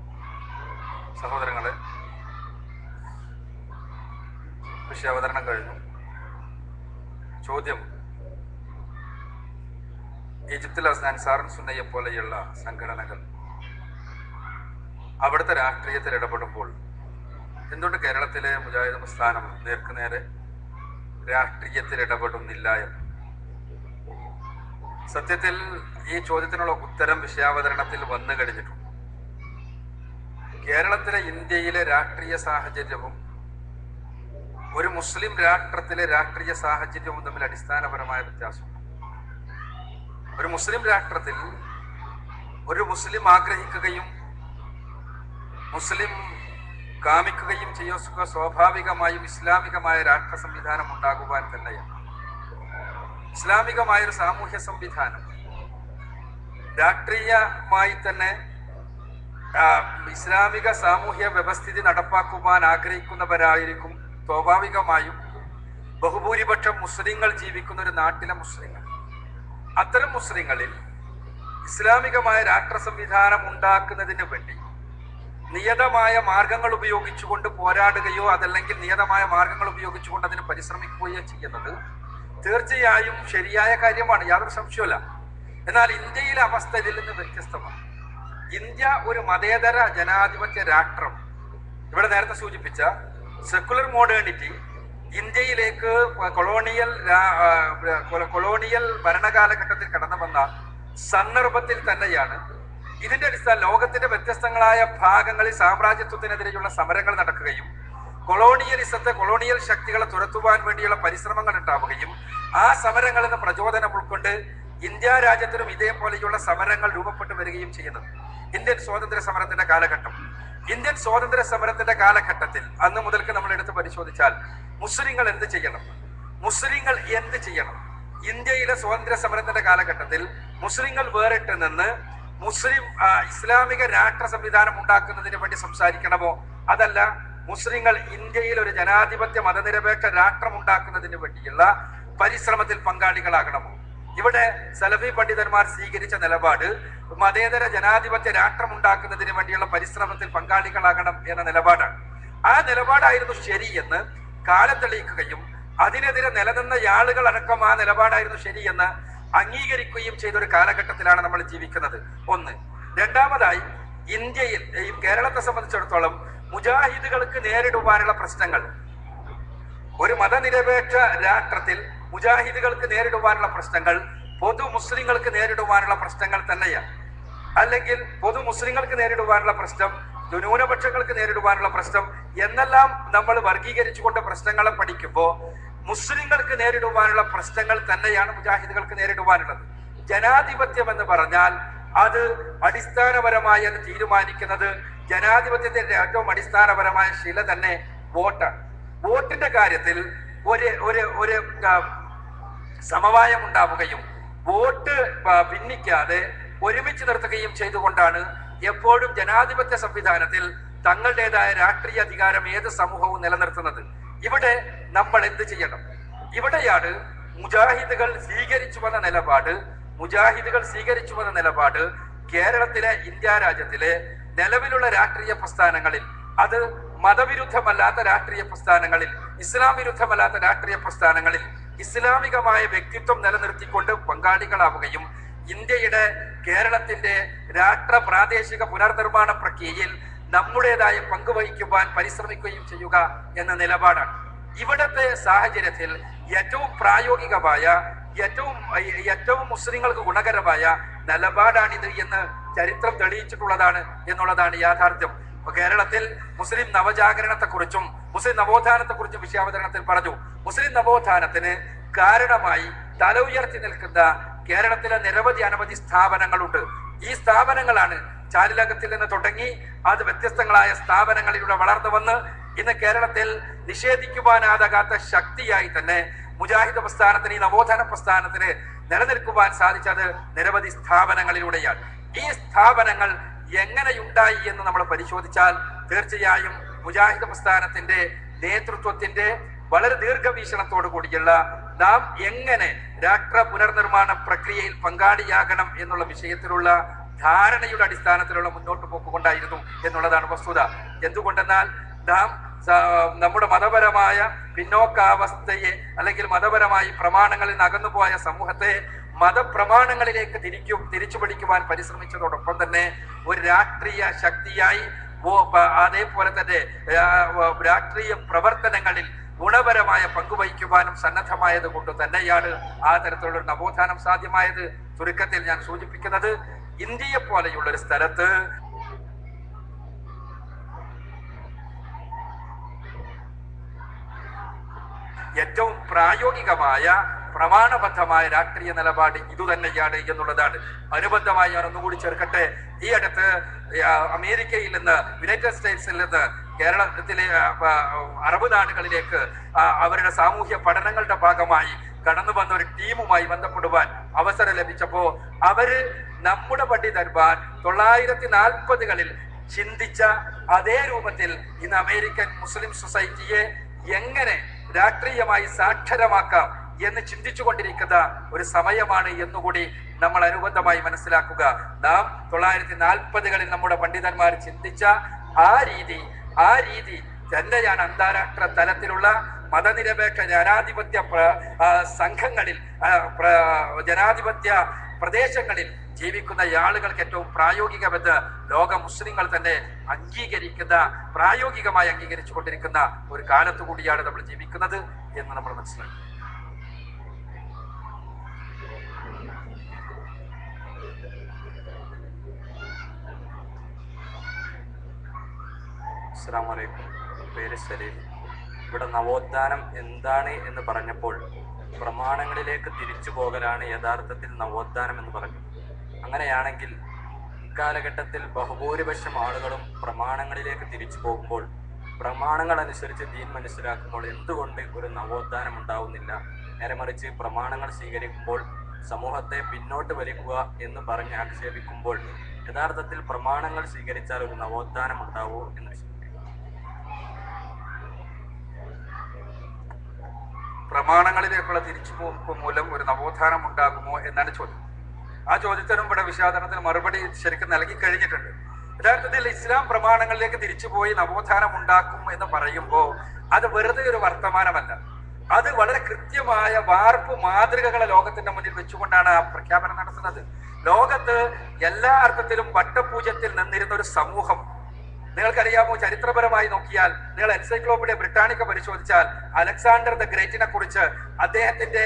സഹോദരങ്ങളെ, വിഷയാവതരണം കഴിഞ്ഞു. ചോദ്യം: ഈജിപ്തിലെ അൻസാർ സുന്നയെ പോലെയുള്ള സംഘടനകൾ അവിടുത്തെ രാഷ്ട്രീയത്തിൽ ഇടപെടുമ്പോൾ എന്തുകൊണ്ട് കേരളത്തിലെ മുജാഹിദ് പ്രസ്ഥാനം നേർക്കുനേരെ രാഷ്ട്രീയത്തിൽ ഇടപെടുന്നില്ല എന്ന്? സത്യത്തിൽ ഈ ചോദ്യത്തിനുള്ള ഉത്തരം വിഷയാവതരണത്തിൽ വന്നു കഴിഞ്ഞിട്ടുണ്ട്. കേരളത്തിലെ ഇന്ത്യയിലെ രാഷ്ട്രീയ സാഹചര്യവും ഒരു മുസ്ലിം രാഷ്ട്രത്തിലെ രാഷ്ട്രീയ സാഹചര്യവും തമ്മിൽ അടിസ്ഥാനപരമായ വ്യത്യാസമുണ്ട്. ഒരു മുസ്ലിം രാഷ്ട്രത്തിൽ ഒരു മുസ്ലിം ആഗ്രഹിക്കുകയും മുസ്ലിം കാമിക്കുകയും ചെയ്യുക സ്വാഭാവികമായും ഇസ്ലാമികമായ രാഷ്ട്ര സംവിധാനം ഉണ്ടാകുവാൻ തന്നെയാണ്. ഇസ്ലാമികമായൊരു സാമൂഹ്യ സംവിധാനം രാഷ്ട്രീയമായി തന്നെ ഇസ്ലാമിക സാമൂഹ്യ വ്യവസ്ഥിതി നടപ്പാക്കുവാൻ ആഗ്രഹിക്കുന്നവരായിരിക്കും സ്വാഭാവികമായും ബഹുഭൂരിപക്ഷം മുസ്ലിങ്ങൾ ജീവിക്കുന്ന ഒരു നാട്ടിലെ മുസ്ലിങ്ങൾ. അത്തരം മുസ്ലിങ്ങളിൽ ഇസ്ലാമികമായ രാഷ്ട്ര സംവിധാനം ഉണ്ടാക്കുന്നതിന് വേണ്ടി നിയതമായ മാർഗങ്ങൾ ഉപയോഗിച്ചുകൊണ്ട് പോരാടുകയോ അതല്ലെങ്കിൽ നിയതമായ മാർഗങ്ങൾ ഉപയോഗിച്ചുകൊണ്ട് അതിന് പരിശ്രമിക്കുകയോ ചെയ്യുന്നത് തീർച്ചയായും ശരിയായ കാര്യമാണ്, യാതൊരു സംശയവുമില്ല. എന്നാൽ ഇന്ത്യയിലെ അവസ്ഥ ഇതിൽ നിന്ന് വ്യത്യസ്തമാണ്. ഇന്ത്യ ഒരു മതേതര ജനാധിപത്യ രാഷ്ട്രം. ഇവിടെ നേരത്തെ സൂചിപ്പിച്ച സെക്കുലർ മോഡേണിറ്റി ഇന്ത്യയിലേക്ക് കൊളോണിയൽ ഭരണകാലഘട്ടത്തിൽ കടന്നു വന്ന സന്ദർഭത്തിൽ തന്നെയാണ് ഇതിന്റെ അടിസ്ഥാന ലോകത്തിന്റെ വ്യത്യസ്തങ്ങളായ ഭാഗങ്ങളിൽ സാമ്രാജ്യത്വത്തിനെതിരെയുള്ള സമരങ്ങൾ നടക്കുകയും കൊളോണിയൽ ശക്തികളെ തുരത്തുവാൻ വേണ്ടിയുള്ള പരിശ്രമങ്ങൾ ഉണ്ടാവുകയും ആ സമരങ്ങളിൽ നിന്ന് പ്രചോദനം ഉൾക്കൊണ്ട് ഇന്ത്യ രാജ്യത്തിനും ഇതേപോലെയുള്ള സമരങ്ങൾ രൂപപ്പെട്ടു വരികയും ചെയ്യുന്നത്. ഇന്ത്യൻ സ്വാതന്ത്ര്യ സമരത്തിന്റെ കാലഘട്ടത്തിൽ അന്ന് മുതൽക്ക് നമ്മൾ എടുത്ത് പരിശോധിച്ചാൽ മുസ്ലിങ്ങൾ എന്ത് ചെയ്യണം? ഇന്ത്യയിലെ സ്വാതന്ത്ര്യ സമരത്തിന്റെ കാലഘട്ടത്തിൽ മുസ്ലിങ്ങൾ വേറിട്ട് നിന്ന് ഇസ്ലാമിക രാഷ്ട്ര സംവിധാനം ഉണ്ടാക്കുന്നതിന് വേണ്ടി സംസാരിക്കണമോ, അതല്ല മുസ്ലിങ്ങൾ ഇന്ത്യയിൽ ഒരു ജനാധിപത്യ മതനിരപേക്ഷ രാഷ്ട്രം ഉണ്ടാക്കുന്നതിന് വേണ്ടിയുള്ള പരിശ്രമത്തിൽ പങ്കാളികളാകണമോ? ഇവിടെ സലഫി പണ്ഡിതന്മാർ സ്വീകരിച്ച നിലപാട് മതേതര ജനാധിപത്യ രാഷ്ട്രം ഉണ്ടാക്കുന്നതിന് വേണ്ടിയുള്ള പരിശ്രമത്തിൽ പങ്കാളികളാകണം എന്ന നിലപാടാണ്. ആ നിലപാടായിരുന്നു ശരിയെന്ന് കാലം തെളിയിക്കുകയും അതിനെതിരെ നിലനിന്ന ആളുകൾ അടക്കം ആ നിലപാടായിരുന്നു ശരിയെന്ന് അംഗീകരിക്കുകയും ചെയ്ത ഒരു കാലഘട്ടത്തിലാണ് നമ്മൾ ജീവിക്കുന്നത്. ഒന്ന്. രണ്ടാമതായി, ഇന്ത്യയിൽ ഈ കേരളത്തെ സംബന്ധിച്ചിടത്തോളം മുജാഹിദുകൾക്ക് നേരിടുവാനുള്ള പ്രശ്നങ്ങൾ, ഒരു മതനിരപേക്ഷ രാഷ്ട്രത്തിൽ മുജാഹിദുകൾക്ക് നേരിടുവാനുള്ള പ്രശ്നങ്ങൾ പൊതു മുസ്ലിങ്ങൾക്ക് നേരിടുവാനുള്ള പ്രശ്നങ്ങൾ തന്നെയാണ്. അല്ലെങ്കിൽ പൊതു മുസ്ലിങ്ങൾക്ക് നേരിടുവാനുള്ള പ്രശ്നം, ന്യൂനപക്ഷങ്ങൾക്ക് നേരിടുവാനുള്ള പ്രശ്നം എന്നെല്ലാം നമ്മൾ വർഗീകരിച്ചുകൊണ്ട് പ്രശ്നങ്ങളെ പഠിക്കുമ്പോൾ മുസ്ലിങ്ങൾക്ക് നേരിടുവാനുള്ള പ്രശ്നങ്ങൾ തന്നെയാണ് മുജാഹിദുകൾക്ക് നേരിടുവാനുള്ളത്. ജനാധിപത്യം എന്ന് പറഞ്ഞാൽ അത് അടിസ്ഥാനപരമായി അത് തീരുമാനിക്കുന്നത് ജനാധിപത്യത്തിന്റെ ഏറ്റവും അടിസ്ഥാനപരമായ ശില തന്നെ വോട്ടാണ്. വോട്ടിന്റെ കാര്യത്തിൽ ഒരു സമവായം ഉണ്ടാവുകയും വോട്ട് ഭിന്നിക്കാതെ ഒരുമിച്ച് നിർത്തുകയും ചെയ്തുകൊണ്ടാണ് എപ്പോഴും ജനാധിപത്യ സംവിധാനത്തിൽ തങ്ങളുടേതായ രാഷ്ട്രീയ അധികാരം ഏത് സമൂഹവും നിലനിർത്തുന്നത്. ഇവിടെ നമ്മൾ എന്ത് ചെയ്യണം? ഇവിടെയാണ് മുജാഹിദുകൾ സ്വീകരിച്ചു വന്ന നിലപാട് കേരളത്തിലെ, ഇന്ത്യ രാജ്യത്തിലെ നിലവിലുള്ള രാഷ്ട്രീയ പ്രസ്ഥാനങ്ങളിൽ, അത് മതവിരുദ്ധമല്ലാത്ത രാഷ്ട്രീയ പ്രസ്ഥാനങ്ങളിൽ, ഇസ്ലാം വിരുദ്ധമല്ലാത്ത രാഷ്ട്രീയ പ്രസ്ഥാനങ്ങളിൽ ഇസ്ലാമികമായ വ്യക്തിത്വം നിലനിർത്തിക്കൊണ്ട് പങ്കാളികളാവുകയും ഇന്ത്യയുടെ, കേരളത്തിന്റെ രാഷ്ട്ര പ്രാദേശിക പുനർനിർമ്മാണ പ്രക്രിയയിൽ നമ്മുടേതായ പങ്കുവഹിക്കുവാൻ പരിശ്രമിക്കുകയും ചെയ്യുക എന്ന നിലപാടാണ്. ഇവിടത്തെ സാഹചര്യത്തിൽ ഏറ്റവും പ്രായോഗികമായ, ഏറ്റവും മുസ്ലിങ്ങൾക്ക് ഗുണകരമായ നിലപാടാണിത് എന്ന് ചരിത്രം തെളിയിച്ചിട്ടുള്ളതാണ് എന്നുള്ളതാണ് യാഥാർത്ഥ്യം. കേരളത്തിൽ മുസ്ലിം നവജാഗരണത്തെക്കുറിച്ചും മുസ്ലിം നവോത്ഥാനത്തെക്കുറിച്ചും വിഷയാവതരണത്തിൽ പറഞ്ഞു. മുസ്ലിം നവോത്ഥാനത്തിന് കാരണമായി തല ഉയർത്തി നിൽക്കുന്ന കേരളത്തിലെ അനവധി സ്ഥാപനങ്ങളുണ്ട്. ഈ സ്ഥാപനങ്ങളാണ് ചാലിലകത്തിൽ നിന്ന് തുടങ്ങി അത് വ്യത്യസ്തങ്ങളായ സ്ഥാപനങ്ങളിലൂടെ വളർന്നു വന്ന് ഇന്ന് കേരളത്തിൽ നിഷേധിക്കുവാനാകാത്ത ശക്തിയായി തന്നെ മുജാഹിദ് പ്രസ്ഥാനത്തിന്, ഈ നവോത്ഥാന പ്രസ്ഥാനത്തിന് നിലനിൽക്കുവാൻ സാധിച്ചത് നിരവധി സ്ഥാപനങ്ങളിലൂടെയാണ്. ഈ സ്ഥാപനങ്ങൾ എങ്ങനെയുണ്ടായി എന്ന് നമ്മൾ പരിശോധിച്ചാൽ തീർച്ചയായും മുജാഹിദ് പ്രസ്ഥാനത്തിന്റെ നേതൃത്വത്തിന്റെ വളരെ ദീർഘവീക്ഷണത്തോടു കൂടിയുള്ള നാം എങ്ങനെ രാഷ്ട്ര പുനർനിർമ്മാണ പ്രക്രിയയിൽ പങ്കാളിയാകണം എന്നുള്ള വിഷയത്തിലുള്ള ധാരണയുടെ അടിസ്ഥാനത്തിലുള്ള മുന്നോട്ട് പോക്കുകൊണ്ടായിരുന്നു എന്നുള്ളതാണ് വസ്തുത. എന്തുകൊണ്ടെന്നാൽ നാം നമ്മുടെ മതപരമായ പിന്നോക്കാവസ്ഥയെ അല്ലെങ്കിൽ മതപരമായി പ്രമാണങ്ങളിൽ നിന്ന് അകന്നുപോയ സമൂഹത്തെ മതപ്രമാണങ്ങളിലേക്ക് തിരിച്ചു പിടിക്കുവാൻ പരിശ്രമിച്ചതോടൊപ്പം തന്നെ ഒരു രാഷ്ട്രീയ ശക്തിയായി, അതേപോലെ തന്നെ രാഷ്ട്രീയ പ്രവർത്തനങ്ങളിൽ ഗുണപരമായ പങ്കുവഹിക്കുവാനും സന്നദ്ധമായത് കൊണ്ട് തന്നെയാണ് ആ തരത്തിലുള്ള ഒരു നവോത്ഥാനം സാധ്യമായത്. ചുരുക്കത്തിൽ ഞാൻ സൂചിപ്പിക്കുന്നത്, ഇന്ത്യയെ പോലെയുള്ള ഒരു സ്ഥലത്ത് ഏറ്റവും പ്രായോഗികമായ പ്രമാണബദ്ധമായ രാഷ്ട്രീയ നിലപാട് ഇതുതന്നെയാണ് എന്നുള്ളതാണ്. അനുബന്ധമായി ഞാൻ ഒന്നുകൂടി ചേർക്കട്ടെ. ഈ അടുത്ത് അമേരിക്കയിൽ നിന്ന്, യുണൈറ്റഡ് സ്റ്റേറ്റ്സിൽ നിന്ന് കേരളത്തിലെ അറബ് നാടുകളിലേക്ക് അവരുടെ സാമൂഹ്യ പഠനങ്ങളുടെ ഭാഗമായി കടന്നു വന്ന ഒരു ടീമുമായി ബന്ധപ്പെടുവാൻ അവസരം ലഭിച്ചപ്പോ അവര് നമ്മുടെ പണ്ഡിതന്മാർ 1940-കളിൽ ചിന്തിച്ച അതേ രൂപത്തിൽ ഇന്ന് അമേരിക്കൻ മുസ്ലിം സൊസൈറ്റിയെ എങ്ങനെ രാഷ്ട്രീയമായി സാക്ഷരമാക്കാം എന്ന് ചിന്തിച്ചുകൊണ്ടിരിക്കുന്ന ഒരു സമയമാണ് എന്നുകൂടി നമ്മൾ അനുബന്ധമായി മനസ്സിലാക്കുക. നാം 1940-കളിൽ നമ്മുടെ പണ്ഡിതന്മാർ ചിന്തിച്ച ആ രീതി തന്നെയാണ് അന്താരാഷ്ട്ര തലത്തിലുള്ള മതനിരപേക്ഷ ജനാധിപത്യ സംഘങ്ങളിൽ, ജനാധിപത്യ പ്രദേശങ്ങളിൽ ജീവിക്കുന്ന ആളുകൾക്ക് ഏറ്റവും പ്രായോഗികമെന്ന് ലോക മുസ്ലിങ്ങൾ തന്നെ പ്രായോഗികമായി അംഗീകരിച്ചു കൊണ്ടിരിക്കുന്ന ഒരു കാലത്തു കൂടിയാണ് നമ്മൾ ജീവിക്കുന്നത് എന്ന് നമ്മൾ മനസ്സിലാക്കി. അസ്സലാമു അലൈക്കും. പേര് സലീം. ഇവിടെ നവോത്ഥാനം എന്താണ് എന്ന് പറഞ്ഞപ്പോൾ പ്രമാണങ്ങളിലേക്ക് തിരിച്ചു പോകലാണ് യഥാർത്ഥത്തിൽ നവോത്ഥാനം എന്ന് പറഞ്ഞു. അങ്ങനെയാണെങ്കിൽ ഇക്കാലഘട്ടത്തിൽ ബഹുഭൂരിപക്ഷം ആളുകളും പ്രമാണങ്ങളിലേക്ക് തിരിച്ചു പോകുമ്പോൾ, പ്രമാണങ്ങൾ അനുസരിച്ച് ദീൻ മനസ്സിലാക്കുമ്പോൾ എന്തുകൊണ്ട് ഒരു നവോത്ഥാനം ഉണ്ടാവുന്നില്ല? നേരെ മറിച്ച് പ്രമാണങ്ങൾ സ്വീകരിക്കുമ്പോൾ സമൂഹത്തെ പിന്നോട്ട് വലിക്കുക എന്ന് പറഞ്ഞ് ആക്ഷേപിക്കുമ്പോൾ യഥാർത്ഥത്തിൽ പ്രമാണങ്ങൾ സ്വീകരിച്ചാൽ ഒരു നവോത്ഥാനം ഉണ്ടാവോ എന്ന് വിശ്വസിക്കുന്നു. പ്രമാണങ്ങളിലേക്കുള്ള തിരിച്ചുപോക്ക് മൂലം ഒരു നവോത്ഥാനം ഉണ്ടാകുമോ എന്നാണ് ചോദ്യം. ആ ചോദ്യത്തിനും ഇവിടെ വിശാദനത്തിന് മറുപടി ശരിക്കും നൽകി കഴിഞ്ഞിട്ടുണ്ട്. യഥാർത്ഥത്തിൽ ഇസ്ലാം പ്രമാണങ്ങളിലേക്ക് തിരിച്ചുപോയി നവോത്ഥാനം ഉണ്ടാക്കും എന്ന് പറയുമ്പോൾ അത് വെറുതെ ഒരു വർത്തമാനമല്ല. അത് വളരെ കൃത്യമായ വാർപ്പ് മാതൃകകളെ ലോകത്തിന്റെ മുന്നിൽ വെച്ചുകൊണ്ടാണ് ആ പ്രഖ്യാപനം നടത്തുന്നത്. ലോകത്ത് എല്ലാ അർത്ഥത്തിലും വട്ടപൂജ്യത്തിൽ നിന്നിരുന്ന ഒരു സമൂഹം, നിങ്ങൾക്കറിയാമോ, ചരിത്രപരമായി നോക്കിയാൽ, നിങ്ങൾ എൻസൈക്ലോപീഡിയ ബ്രിട്ടാനിക്ക പരിശോധിച്ചാൽ അലക്സാണ്ടർ ദ ഗ്രേറ്റിനെ കുറിച്ച്, അദ്ദേഹത്തിന്റെ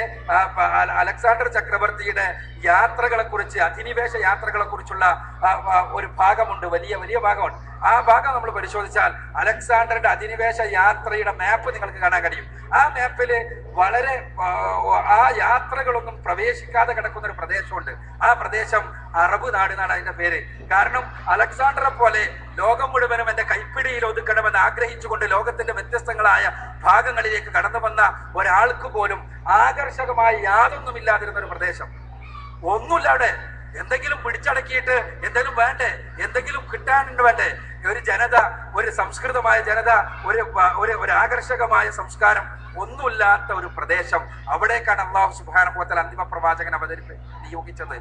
അലക്സാണ്ടർ ചക്രവർത്തിയുടെ യാത്രകളെ കുറിച്ച്, അധിനിവേശ യാത്രകളെ കുറിച്ചുള്ള ഒരു ഭാഗമുണ്ട്, വലിയ ഭാഗമുണ്ട്. ആ ഭാഗം നമ്മൾ പരിശോധിച്ചാൽ അലക്സാണ്ടറുടെ അധിനിവേശ യാത്രയുടെ മാപ്പ് നിങ്ങൾക്ക് കാണാൻ കഴിയും. ആ മാപ്പില് വളരെ ആ യാത്രകളൊന്നും പ്രവേശിക്കാതെ കിടക്കുന്ന ഒരു പ്രദേശമുണ്ട്. ആ പ്രദേശം അറബ് നാട് എന്നാണ് അതിന്റെ പേര്. കാരണം അലക്സാണ്ടറെ പോലെ ലോകം മുഴുവനും എന്റെ കൈപ്പിടിയിൽ ഒതുക്കണമെന്ന് ആഗ്രഹിച്ചുകൊണ്ട് ലോകത്തിന്റെ വ്യത്യസ്തങ്ങളായ ഭാഗങ്ങളിലേക്ക് കടന്നു വന്ന ഒരാൾക്ക് പോലും ആകർഷകമായി യാതൊന്നുമില്ലാതിരുന്ന ഒരു പ്രദേശം. ഒന്നുമില്ല അവിടെ. എന്തെങ്കിലും പിടിച്ചടക്കിയിട്ട് എന്തെങ്കിലും വേണ്ടേ, എന്തെങ്കിലും കിട്ടാനുണ്ട് വേണ്ടേ? ഒരു ജനത, ഒരു സംസ്കൃതമായ ജനത, ഒരു ആകർഷകമായ സംസ്കാരം ഒന്നുമില്ലാത്ത ഒരു പ്രദേശം, അവിടേക്കാണ് അല്ലാഹു സുബ്ഹാനഹു വ തആല അന്തിമ പ്രവാചകൻ നിയോഗിച്ചത്.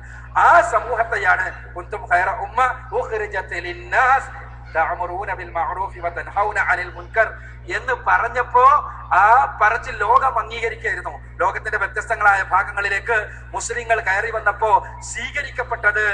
ആ സമൂഹത്തെയാണ് കുന്തും ഖൈറ ഉമ്മ ഉഖ്രിജത് ലിന്നാസ് തഅമുറൂന ബിൽ മഅറൂഫി വ തൻഹൗന അനിൽ മുൻകർ എന്ന് പറഞ്ഞപ്പോ ആ പറച്ചിൽ ലോകം അംഗീകരിക്കുകയായിരുന്നു. ലോകത്തിന്റെ വ്യത്യസ്തങ്ങളായ ഭാഗങ്ങളിലേക്ക് മുസ്ലിങ്ങൾ കയറി വന്നപ്പോ സ്വീകരിക്കപ്പെട്ടത്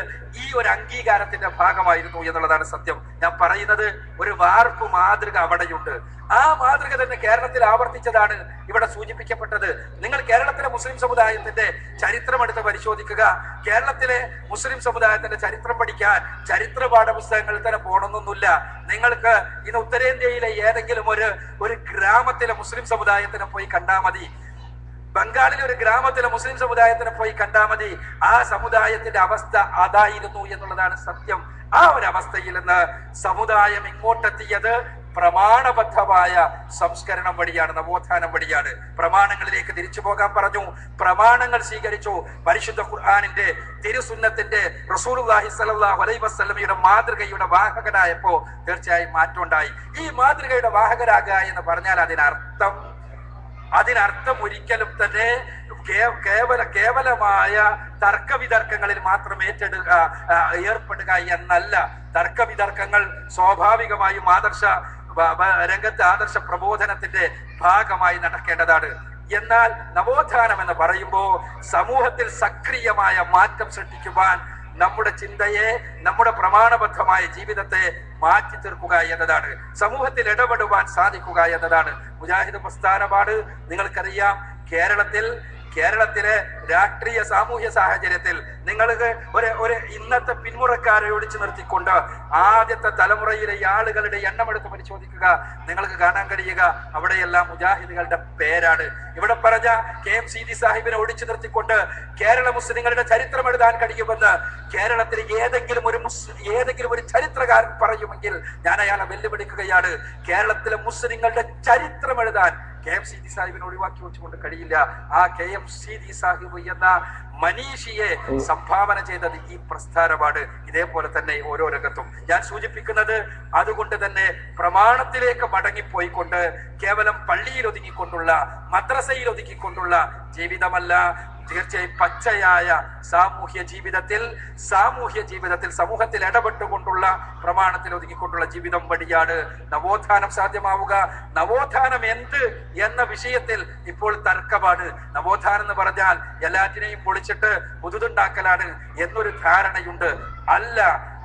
ഈ ഒരു അംഗീകാരത്തിന്റെ ഭാഗമായിരുന്നു എന്നുള്ളതാണ് സത്യം. ഞാൻ പറയുന്നത് ഒരു വാർപ്പ് മാതൃക അവിടെയുണ്ട്. ആ മാതൃക തന്നെ കേരളത്തിൽ ആവർത്തിച്ചതാണ് ഇവിടെ സൂചിപ്പിക്കപ്പെട്ടത്. നിങ്ങൾ കേരളത്തിലെ മുസ്ലിം സമുദായത്തിന്റെ ചരിത്രം എടുത്ത് പരിശോധിക്കുക. കേരളത്തിലെ മുസ്ലിം സമുദായത്തിന്റെ ചരിത്രം പഠിക്കാൻ ചരിത്ര പാഠപുസ്തകങ്ങളിൽ തന്നെ പോകണമെന്നൊന്നുമില്ല. നിങ്ങൾക്ക് ഇന്ന് ഉത്തരേന്ത്യയിലെ ഏതെങ്കിലും ഒരു ഗ്രാമത്തിലെ മുസ്ലിം സമുദായത്തിനെ പോയി കണ്ടാൽ മതി. ബംഗാളിലെ ഒരു ഗ്രാമത്തിലെ മുസ്ലിം സമുദായത്തിനെ പോയി കണ്ടാൽ മതി. ആ സമുദായത്തിന്റെ അവസ്ഥ അതായിരുന്നു എന്നുള്ളതാണ് സത്യം. ആ ഒരു അവസ്ഥയിൽ നിന്ന് സമുദായം ഇങ്ങോട്ടെത്തിയത് പ്രമാണബദ്ധമായ സംസ്കരണം വഴിയാണ്, നവോത്ഥാനം വഴിയാണ്. പ്രമാണങ്ങളിലേക്ക് തിരിച്ചു പോകാൻ പറഞ്ഞു, പ്രമാണങ്ങൾ സ്വീകരിച്ചു. പരിശുദ്ധ ഖുർആനിന്റെ, തിരുസുന്നത്തിന്റെ, റസൂലുള്ളാഹി സ്വല്ലല്ലാഹു അലൈഹി വസല്ലമയുടെ മാതൃകയുടെ വാഹകനായപ്പോ തീർച്ചയായും മാറ്റമുണ്ടായി. ഈ മാതൃകയുടെ വാഹകരാകുക എന്ന് പറഞ്ഞാൽ അതിനർത്ഥം ഒരിക്കലും തന്നെ കേവലമായ തർക്കവിതർക്കങ്ങളിൽ മാത്രം ഏർപ്പെടുക എന്നല്ല. തർക്കവിതർക്കങ്ങൾ സ്വാഭാവികമായും രംഗത്ത് ആദർശ പ്രബോധനത്തിന്റെ ഭാഗമായി നടക്കേണ്ടതാണ്. എന്നാൽ നവോത്ഥാനം എന്ന് പറയുമ്പോൾ സമൂഹത്തിൽ സക്രിയമായ മാറ്റം സൃഷ്ടിക്കുവാൻ നമ്മുടെ ചിന്തയെ, നമ്മുടെ പ്രമാണബദ്ധമായ ജീവിതത്തെ മാറ്റി തീർക്കുക എന്നതാണ്, സമൂഹത്തിൽ ഇടപെടുവാൻ സാധിക്കുക എന്നതാണ് മുജാഹിദ് പ്രസ്ഥാനമാണ്. നിങ്ങൾക്കറിയാം, കേരളത്തിലെ രാഷ്ട്രീയ സാമൂഹ്യ സാഹചര്യത്തിൽ നിങ്ങൾക്ക് ഒരു ഇന്നത്തെ പിന്മുറക്കാരെ ഒഴിച്ചു നിർത്തിക്കൊണ്ട് ആദ്യത്തെ തലമുറയിലെ ആളുകളുടെ എണ്ണം എടുത്ത് പരിശോധിക്കുക. നിങ്ങൾക്ക് കാണാൻ കഴിയുക അവിടെയെല്ലാം മുജാഹിദുകളുടെ പേരാണ്. ഇവിടെ പറഞ്ഞ KM സീതി സാഹിബിനെ ഒഴിച്ചു നിർത്തിക്കൊണ്ട് കേരള മുസ്ലിങ്ങളുടെ ചരിത്രം എഴുതാൻ കഴിയുമെന്ന് കേരളത്തിൽ ഏതെങ്കിലും ഒരു ചരിത്രകാരൻ പറയുമെങ്കിൽ ഞാൻ അയാളെ വെല്ലുവിളിക്കുകയാണ്. കേരളത്തിലെ മുസ്ലിങ്ങളുടെ ചരിത്രം എഴുതാൻ KM സീതി സാഹിബിനെ ഒഴിവാക്കി വെച്ചുകൊണ്ട് കഴിയില്ല. ആ KM സീതി സാഹിബ് എന്ന മനീഷിയെ സംഭാവന ചെയ്തത് ഈ പ്രസ്ഥാനമാണ്. ഇതേപോലെ തന്നെ ഓരോ രംഗത്തും ഞാൻ സൂചിപ്പിക്കുന്നത്, അതുകൊണ്ട് തന്നെ പ്രമാണത്തിലേക്ക് മടങ്ങിപ്പോയിക്കൊണ്ട് കേവലം പള്ളിയിൽ ഒതുങ്ങിക്കൊണ്ടുള്ള, മദ്രസയിൽ ഒതുക്കിക്കൊണ്ടുള്ള ജീവിതമല്ല, തീർച്ചയായും പച്ചയായ സാമൂഹ്യ ജീവിതത്തിൽ സമൂഹത്തിൽ ഇടപെട്ടുകൊണ്ടുള്ള, പ്രമാണത്തിൽ ഒതുങ്ങിക്കൊണ്ടുള്ള ജീവിതം വഴിയാണ് നവോത്ഥാനം സാധ്യമാവുക. നവോത്ഥാനം എന്ത് എന്ന വിഷയത്തിൽ ഇപ്പോൾ തർക്കമാണ്. നവോത്ഥാനം എന്ന് പറഞ്ഞാൽ എല്ലാറ്റിനെയും പൊളിച്ചിട്ട് പുതുതുണ്ടാക്കലാണ് എന്നൊരു ധാരണയുണ്ട്. അല്ല,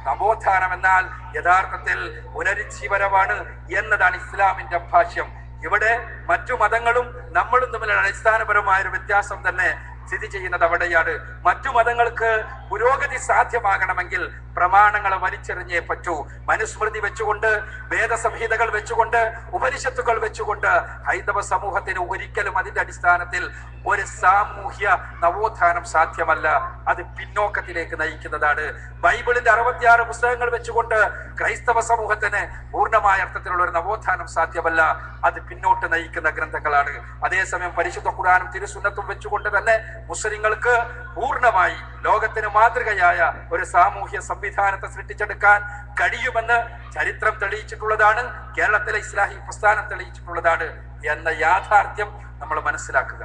നവോത്ഥാനം എന്നാൽ യഥാർത്ഥത്തിൽ പുനരുജ്ജീവനമാണ് എന്നതാണ് ഇസ്ലാമിന്റെ ഭാഷ്യം. ഇവിടെ മറ്റു മതങ്ങളും നമ്മളും തമ്മിലുള്ള അടിസ്ഥാനപരമായ ഒരു വ്യത്യാസം തന്നെ സ്ഥിതി ചെയ്യുന്നത് അവിടെയാണ്. മറ്റു മതങ്ങൾക്ക് പുരോഗതി സാധ്യമാകണമെങ്കിൽ പ്രമാണങ്ങൾ വലിച്ചെറിഞ്ഞേ പറ്റൂ. മനുസ്മൃതി വെച്ചുകൊണ്ട്, വേദസംഹിതകൾ വെച്ചുകൊണ്ട്, ഉപനിഷത്തുകൾ വെച്ചുകൊണ്ട് ഹൈന്ദവ സമൂഹത്തിന് ഒരിക്കലും അതിന്റെ അടിസ്ഥാനത്തിൽ ഒരു സാമൂഹ്യ നവോത്ഥാനം സാധ്യമല്ല. അത് പിന്നോക്കത്തിലേക്ക് നയിക്കുന്നതാണ്. ബൈബിളിന്റെ 66 പുസ്തകങ്ങൾ വെച്ചുകൊണ്ട് ക്രൈസ്തവ സമൂഹത്തിന് പൂർണ്ണമായ അർത്ഥത്തിലുള്ള ഒരു നവോത്ഥാനം സാധ്യമല്ല. അത് പിന്നോട്ട് നയിക്കുന്ന ഗ്രന്ഥങ്ങളാണ്. അതേസമയം പരിശുദ്ധ ഖുർആനും തിരുസുന്നത്തും വെച്ചുകൊണ്ട് തന്നെ മുസ്ലിങ്ങൾക്ക് പൂർണ്ണമായി ലോകത്തിന് മാതൃകയായ ഒരു സാമൂഹ്യ സംവിധാനത്തെ സൃഷ്ടിച്ചെടുക്കാൻ കഴിയുമെന്ന് ചരിത്രം തെളിയിച്ചിട്ടുള്ളതാണ്. കേരളത്തിലെ ഇസ്ലാഹി പ്രസ്ഥാനം തെളിയിച്ചിട്ടുള്ളതാണ് എന്ന യാഥാർത്ഥ്യം നമ്മൾ മനസ്സിലാക്കുക.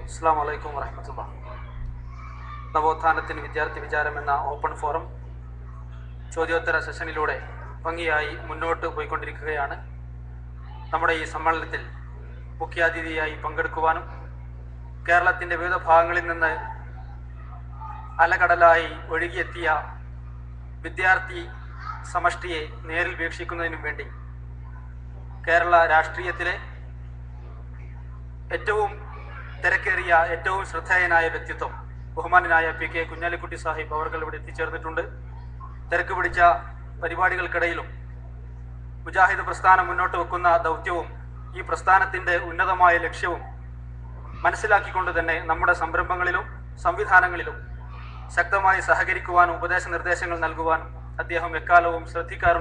അസ്സലാമു അലൈക്കും വറഹ്മത്തുള്ളാഹി. നവോത്ഥാനത്തിന് വിദ്യാർത്ഥി വിചാരം എന്ന ഓപ്പൺ ഫോറം ചോദ്യോത്തര സെഷനിലൂടെ ഭംഗിയായി മുന്നോട്ട് പോയിക്കൊണ്ടിരിക്കുകയാണ്. നമ്മുടെ ഈ സമ്മേളനത്തിൽ മുഖ്യാതിഥിയായി പങ്കെടുക്കുവാനും കേരളത്തിൻ്റെ വിവിധ ഭാഗങ്ങളിൽ നിന്ന് അലകടലായി ഒഴുകിയെത്തിയ വിദ്യാർത്ഥി സമഷ്ടിയെ നേരിൽ വീക്ഷിക്കുന്നതിനും വേണ്ടി കേരള രാഷ്ട്രീയത്തിലെ ഏറ്റവും തിരക്കേറിയ, ഏറ്റവും ശ്രദ്ധേയനായ വ്യക്തിത്വം ബഹുമാനനായ PK കുഞ്ഞാലിക്കുട്ടി സാഹിബ് അവർകൾ ഇവിടെ എത്തിച്ചേർന്നിട്ടുണ്ട്. തിരക്ക് പിടിച്ച പരിപാടികൾക്കിടയിലും മുജാഹിദ് പ്രസ്ഥാനം മുന്നോട്ട് വെക്കുന്ന ദൗത്യവും ഈ പ്രസ്ഥാനത്തിൻ്റെ ഉന്നതമായ ലക്ഷ്യവും മനസ്സിലാക്കിക്കൊണ്ട് തന്നെ നമ്മുടെ സംരംഭങ്ങളിലും സംവിധാനങ്ങളിലും ശക്തമായി സഹകരിക്കുവാനും ഉപദേശ നിർദ്ദേശങ്ങൾ നൽകുവാനും അദ്ദേഹം എക്കാലവും ശ്രദ്ധിക്കാറുണ്ട്.